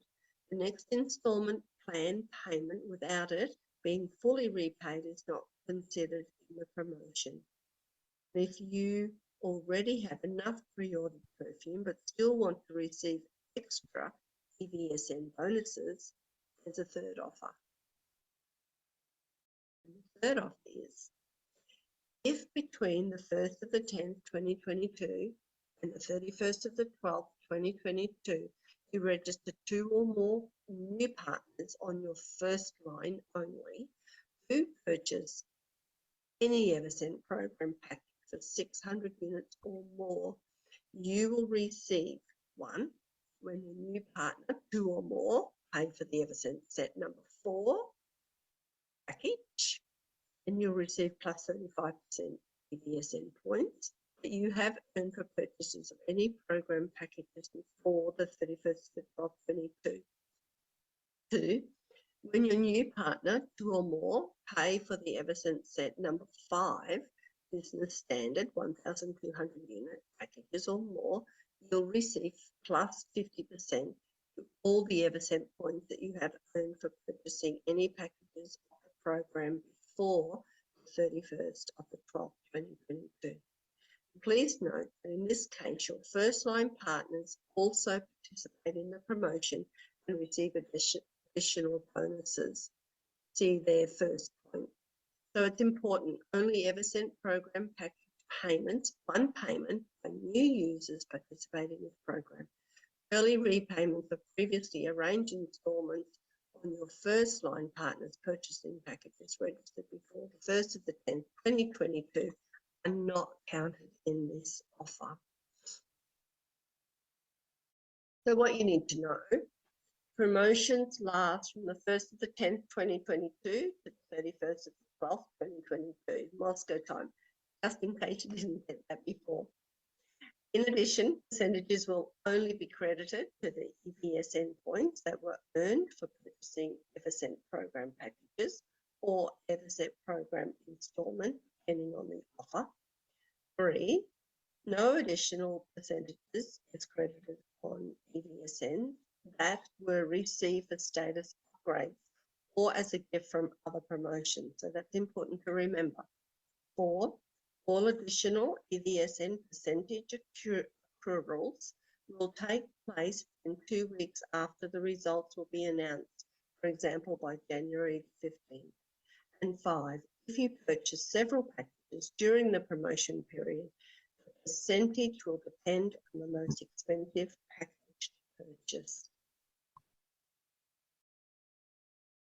The next installment plan payment without it being fully repaid is not considered in the promotion. If you already have enough pre-ordered perfume but still want to receive extra EVSN bonuses, there's a third offer. And the third offer is, if between the 1st of the 10th, 2022 and the 31st of the 12th, 2022, you register 2 or more new partners on your first line only who purchase any Evercent program package for 600 units or more, you will receive 1, when your new partner, 2 or more, pay for the Evercent set number 4 package, and you'll receive plus 35% EVSN points that you have earned for purchases of any program packages before the 31st of 2022. 2, when your new partner, 2 or more, pay for the Evercent set number 5 business standard 1,200 unit packages or more, you'll receive plus 50% to all the Evercent points that you have earned for purchasing any packages of the program before the 31st of the 12th, 2022. Please note that in this case, your first line partners also participate in the promotion and receive additional bonuses. See their first point. So it's important, only Evercent program package payments, 1 payment for new users participating in the program. Early repayments of previously arranged installments on your first line partners purchasing packages registered before the 1st of the 10th, 2022 are not counted in this offer. So what you need to know, promotions last from the 1st of the 10th, 2022 to the 31st of the 12th, 2022, Moscow time, just in case you didn't get that before. In addition, percentages will only be credited to the EVSN points that were earned for purchasing Evercent program packages or Evercent program installment, depending on the offer. 3, no additional percentages is credited on EVSN that were received as status upgrades or as a gift from other promotions. So that's important to remember. 4, all additional EVSN percentage accruals will take place in 2 weeks after the results will be announced, for example, by January 15th. And 5, if you purchase several packages during the promotion period, the percentage will depend on the most expensive package purchase.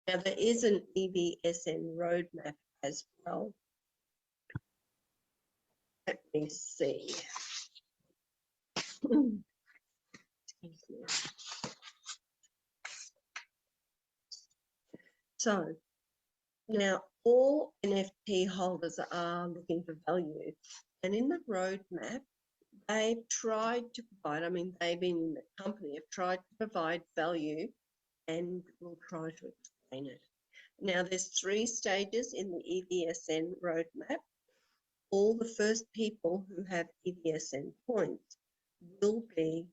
Now, there is an EVSN roadmap as well. Let me see. Excuse me. So, now all NFT holders are looking for value, and in the roadmap, they've tried to provide, I mean, they've been in the company, have tried to provide value and will try to explain it. Now, there's 3 stages in the EVSN roadmap. All the first people who have EVSN points will be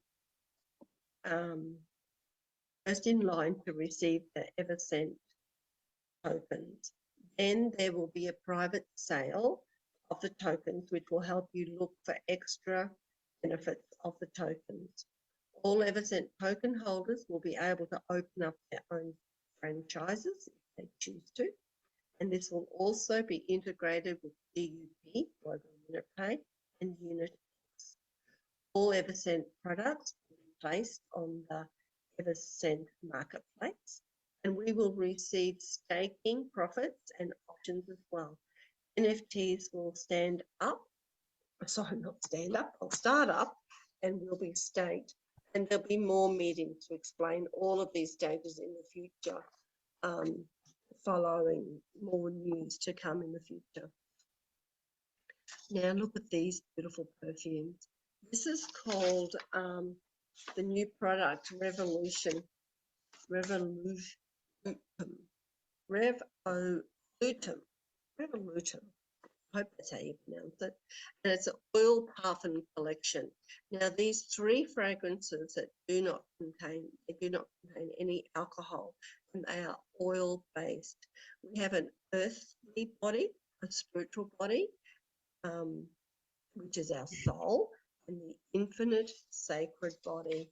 first in line to receive the Evercent tokens. Then there will be a private sale of the tokens, which will help you look for extra benefits of the tokens. All Evercent token holders will be able to open up their own franchises if they choose to. And this will also be integrated with DUP, Global Unit Pay, and Unit X. All Evercent products will be placed on the Evercent marketplace, and we will receive staking profits and options as well. NFTs will stand up, sorry, not stand up, will start up and will be staked. And there'll be more meetings to explain all of these stages in the future, following more news to come in the future. Now look at these beautiful perfumes. This is called the new product Revolution. Revolutum. I hope that's how you pronounce it. And it's an oil parfum collection. Now, these 3 fragrances that do not contain any alcohol, and they are oil based. We have an earthly body, a spiritual body, which is our soul, and the infinite sacred body.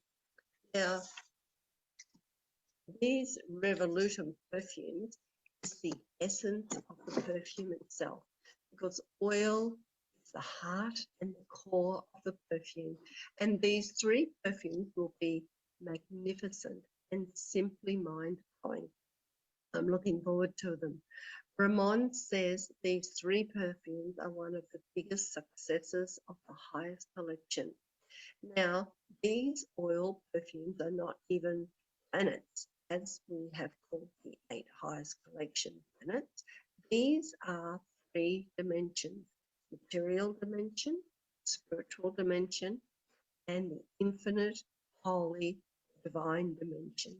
Now, these Revolutum perfumes is the essence of the perfume itself, because oil is the heart and the core of the perfume. And these 3 perfumes will be magnificent and simply mind-blowing. I'm looking forward to them. Ramon says these 3 perfumes are one of the biggest successes of the highest collection. Now, these oil perfumes are not even planets, as we have called the 8 highest collection planets. These are 3 dimensions: material dimension, spiritual dimension, and the infinite, holy, divine dimension.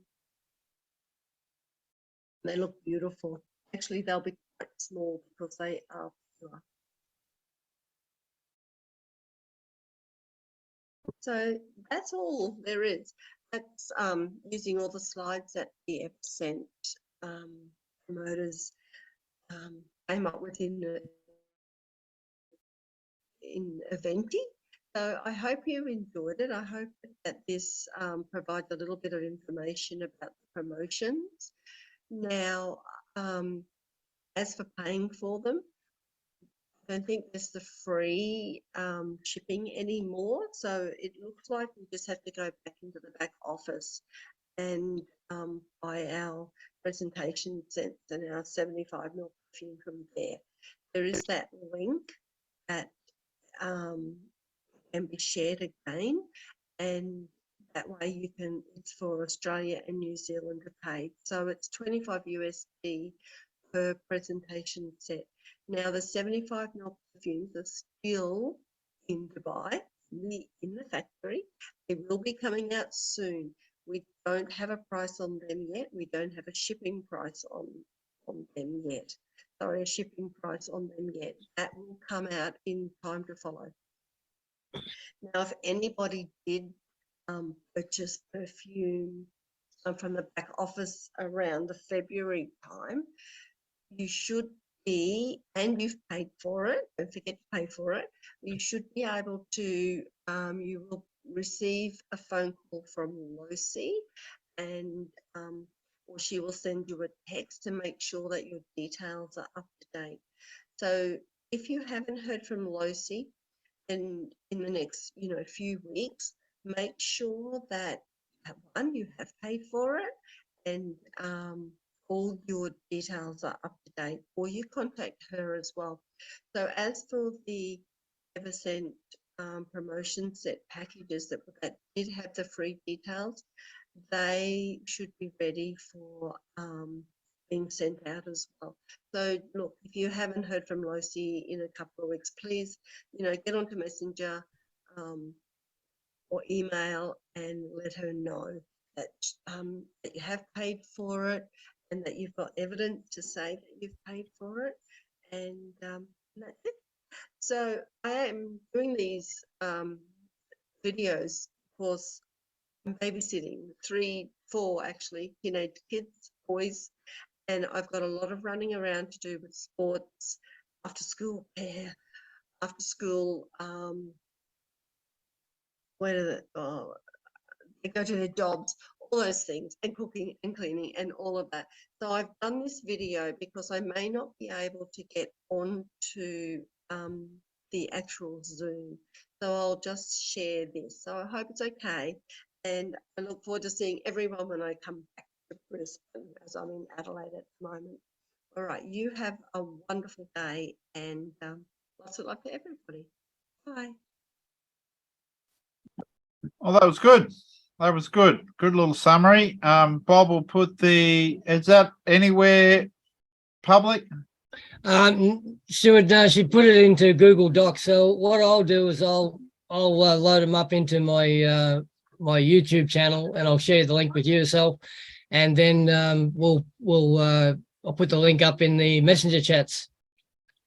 They look beautiful. Actually, they'll be quite small because they are pure. So that's all there is. That's using all the slides that the Epicent promoters came up with in Eventi. So I hope you enjoyed it. I hope that this provides a little bit of information about the promotions. Now, as for paying for them, I don't think there's the free shipping anymore. So it looks like we just have to go back into the back office and buy our presentation sets and our 75ml perfume from there. There is that link that can be shared again, and that way you can, it's for Australia and New Zealand to pay. So it's $25 USD per presentation set. Now the 75ml perfumes are still in Dubai, in the factory. They will be coming out soon. We don't have a price on them yet. We don't have a shipping price on them yet. Sorry, a shipping price on them yet. That will come out in time to follow. Now, if anybody did purchase perfume from the back office around the February time, you should be, and you've paid for it, don't forget to pay for it, you should be able to, you will receive a phone call from Lucy, and or she will send you a text to make sure that your details are up to date. So if you haven't heard from Lucy in the next few weeks, make sure that one, you have paid for it, and all your details are up to date, or you contact her as well. So as for the Eversent promotion set packages that did have the free details, they should be ready for being sent out as well. So look, if you haven't heard from Lucy in a couple of weeks, please, get onto Messenger or email and let her know that you have paid for it, and that you've got evidence to say that you've paid for it, and that's it. So I am doing these videos because I'm babysitting 3, 4 actually teenage kids, boys, and I've got a lot of running around to do with sports, after school care, after school they go to their jobs, all those things, and cooking and cleaning and all of that. So I've done this video because I may not be able to get onto the actual Zoom. So I'll just share this. So I hope it's okay. And I look forward to seeing everyone when I come back to Brisbane, as I'm in Adelaide at the moment. All right, you have a wonderful day, and lots of luck to everybody. Bye. Well, that was good. That was good. Good little summary. Bob will put is that anywhere public? Stuart, she put it into Google Docs. So what I'll do is I'll load them up into my my YouTube channel, and I'll share the link with you yourself, and then I'll put the link up in the messenger chats.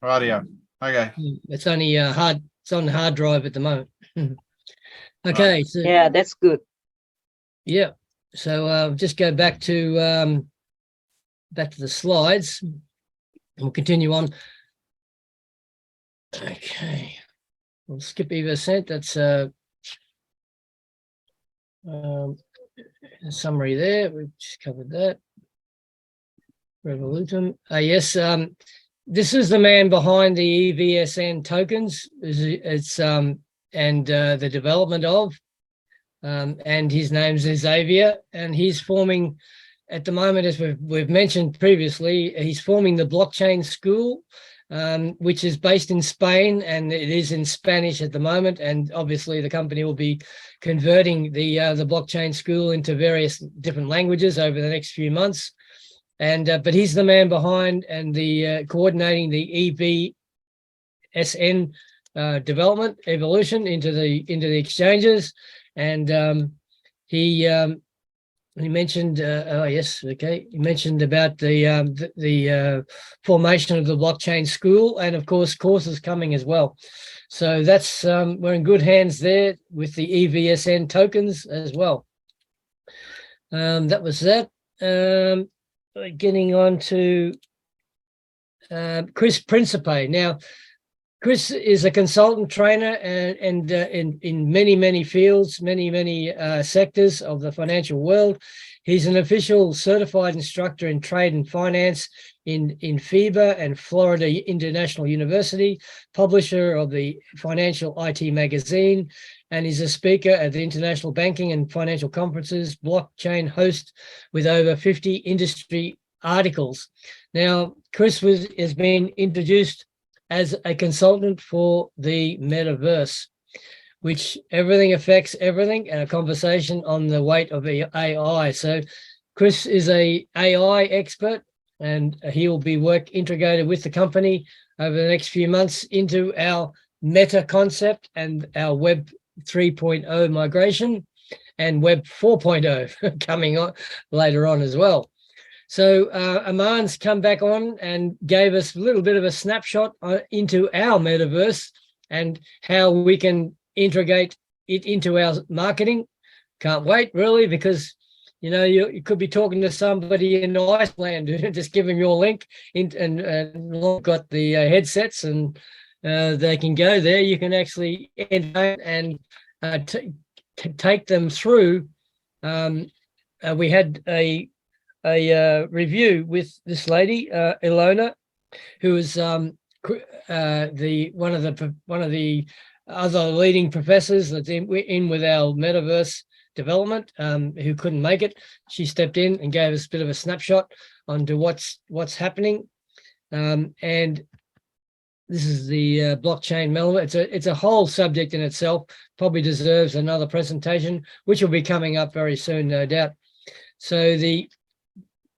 Rightio. Okay. It's only it's on hard drive at the moment. Okay. So, Yeah, that's good. yeah. So just go back to the slides. We'll continue on. Okay. We'll skip Event. That's a summary there. We've just covered that. Revolutum. Yes. This is the man behind the EVSN tokens. It's and the development of, and his name's Xavier, and he's forming at the moment, as we've mentioned previously, he's forming the blockchain school, which is based in Spain, and it is in Spanish at the moment. And obviously, the company will be converting the blockchain school into various different languages over the next few months. And but he's the man behind and the coordinating the EVSN development evolution into the exchanges, and he mentioned, oh yes, okay. He mentioned about the formation of the blockchain school, and of course, courses coming as well. So that's we're in good hands there with the EVSN tokens as well. That was that. Getting on to Chris Principe. Now, Chris is a consultant trainer and in many fields, many sectors of the financial world. He's an official certified instructor in trade and finance in FIBA and Florida International University, publisher of the Financial IT magazine, and he's a speaker at the international banking and financial conferences, blockchain host with over 50 industry articles. Now, Chris has been introduced as a consultant for the metaverse, which everything affects everything, and a conversation on the weight of AI. So Chris is a AI expert, and he will be integrated with the company over the next few months into our meta concept and our Web 3.0 migration and Web 4.0 coming on later on as well. So Aman's come back on and gave us a little bit of a snapshot into our metaverse and how we can integrate it into our marketing. Can't wait, really, because you know you could be talking to somebody in Iceland, just give them your link and got the headsets, and they can go there. You can actually enter and take them through. We had a review with this lady, Ilona, who is one of the other leading professors that's in with our metaverse development, who couldn't make it. She stepped in and gave us a bit of a snapshot onto what's happening, and this is the blockchain element. It's a whole subject in itself. Probably deserves another presentation, which will be coming up very soon, no doubt. So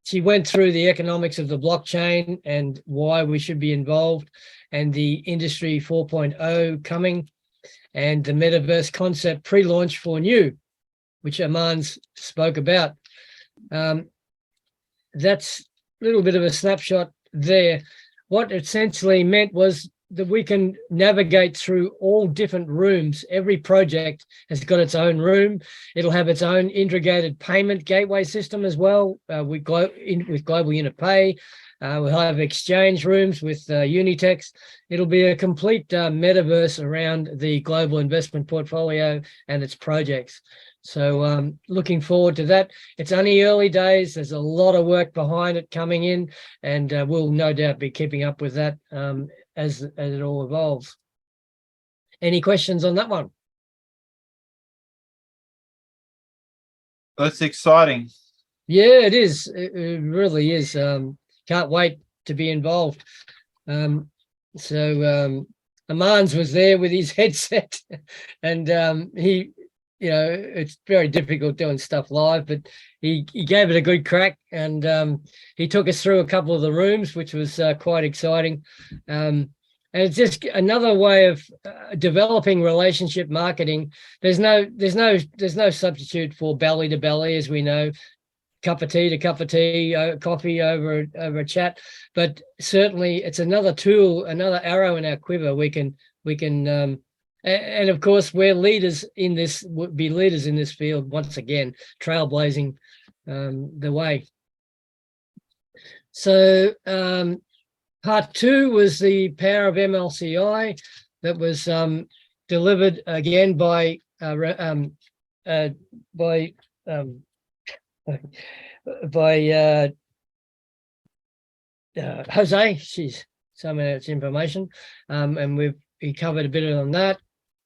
she went through the economics of the blockchain and why we should be involved, and the Industry 4.0 coming, and the metaverse concept pre-launch for NEEW, which Aman's spoke about. That's a little bit of a snapshot there. What it essentially meant was that we can navigate through all different rooms. Every project has got its own room. It'll have its own integrated payment gateway system as well, with Global Unit Pay. We'll have exchange rooms with Unitex. It'll be a complete metaverse around the global investment portfolio and its projects. So looking forward to that. It's only early days. There's a lot of work behind it coming in, and we'll no doubt be keeping up with that as it all evolves. Any questions on that one? That's exciting. Yeah, it is. It really is. Can't wait to be involved. Aman's was there with his headset, and it's very difficult doing stuff live, but he gave it a good crack, and he took us through a couple of the rooms, which was quite exciting. And it's just another way of developing relationship marketing. There's no substitute for belly to belly, as we know, cup of tea to cup of tea, coffee over a chat. But certainly, it's another tool, another arrow in our quiver. We can and of course, we're leaders in this. Would be leaders in this field once again, trailblazing the way. So part 2 was the power of MLCI, that was delivered again by Jose. She's some of its information, and we covered a bit on that,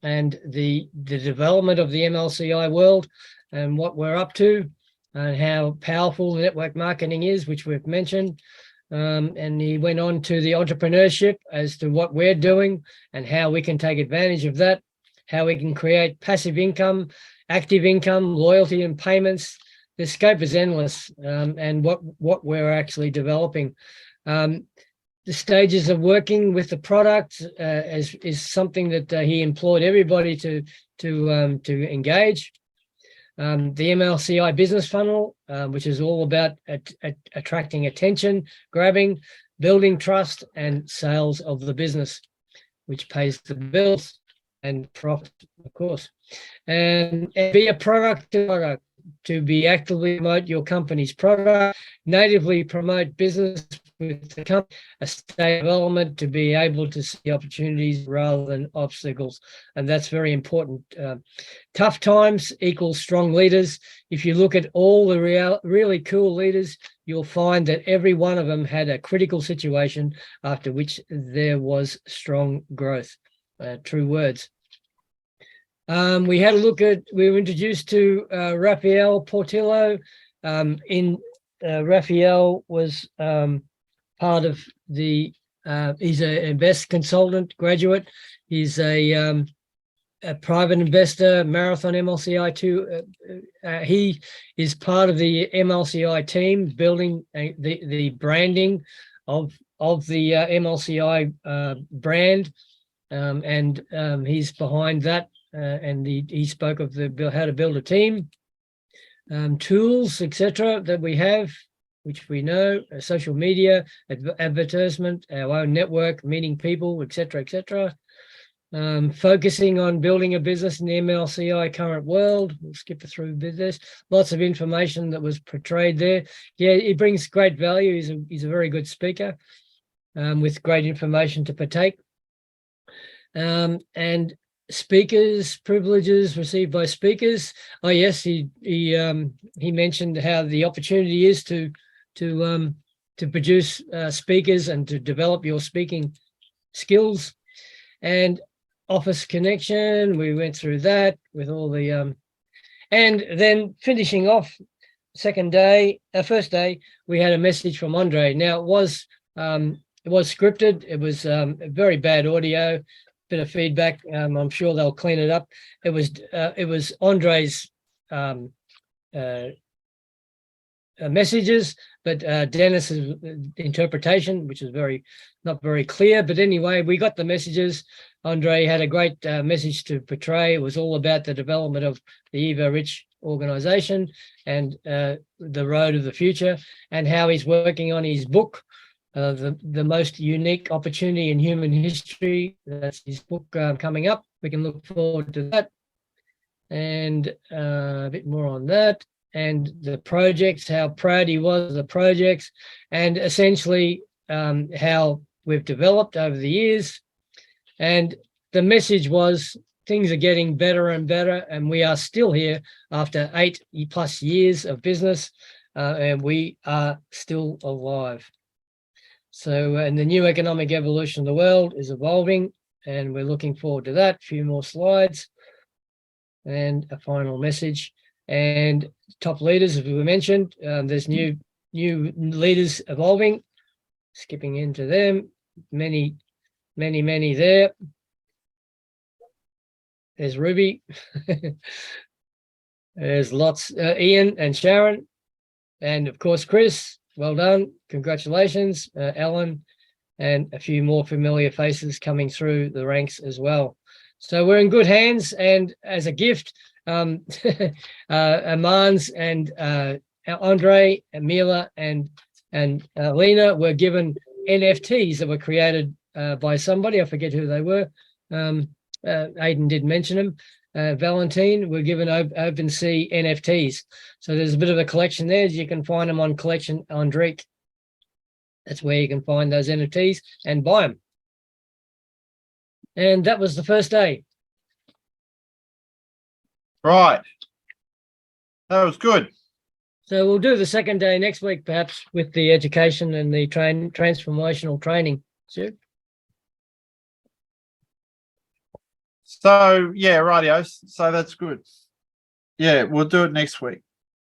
and the development of the MLCI world and what we're up to, and how powerful network marketing is, which we've mentioned. And he went on to the entrepreneurship as to what we're doing and how we can take advantage of that, how we can create passive income, active income, loyalty and payments. The scope is endless, and what we're actually developing. The stages of working with the product is something that he employed everybody to engage. The MLCI business funnel, which is all about attracting attention, grabbing, building trust, and sales of the business, which pays the bills and profit, of course. And be a product to be actively promote your company's product, natively promote business with the company, a state development to be able to see opportunities rather than obstacles. And that's very important. Tough times equals strong leaders. If you look at all the really cool leaders, you'll find that every one of them had a critical situation after which there was strong growth. True words. We had a look at, we were introduced to Rafael Portillo. Rafael was part of the, he's an invest consultant graduate. He's a private investor, Marathon MLCI too. He is part of the MLCI team, building the branding of the MLCI brand, and he's behind that. And he spoke of how to build a team, tools, etc., that we have, which we know, social media, advertisement, our own network, meeting people, etc., etc. Focusing on building a business in the MLCI current world. We'll skip through this. Lots of information that was portrayed there. Yeah, he brings great value. He's a very good speaker with great information to partake. And speakers, privileges received by speakers. Oh yes, he mentioned how the opportunity is to produce speakers and to develop your speaking skills. And office connection, we went through that with all the and then finishing off first day, we had a message from Andre. Now it was scripted. It was very bad audio, bit of feedback. I'm sure they'll clean it up. It was Andre's messages, but Dennis's interpretation, which is not very clear. But anyway, we got the messages. Andre had a great message to portray. It was all about the development of the Evorich organization and the road of the future, and how he's working on his book, the most unique opportunity in human history. That's his book coming up. We can look forward to that, and a bit more on that, and the projects, how proud he was of the projects, and essentially how we've developed over the years. And the message was things are getting better and better, and we are still here after 8+ years of business, and we are still alive. So, and the new economic evolution of the world is evolving, and we're looking forward to that. A few more slides and a final message. And top leaders, as we mentioned, there's new leaders evolving. Skipping into them, many there. There's Ruby. There's lots, Ian and Sharon, and of course, Chris, well done. Congratulations, Alan, and a few more familiar faces coming through the ranks as well. So we're in good hands, and as a gift, Amans and Andre, and Mila, and Lena were given NFTs that were created by somebody. I forget who they were. Aidan did mention them. Valentine were given OpenSea NFTs. So there's a bit of a collection there. You can find them on Collection on Drake. That's where you can find those NFTs and buy them. And that was the first day. Right. That was good. So we'll do the second day next week, perhaps, with the education and the transformational training. Sure. So yeah, rightio. So that's good. Yeah, we'll do it next week.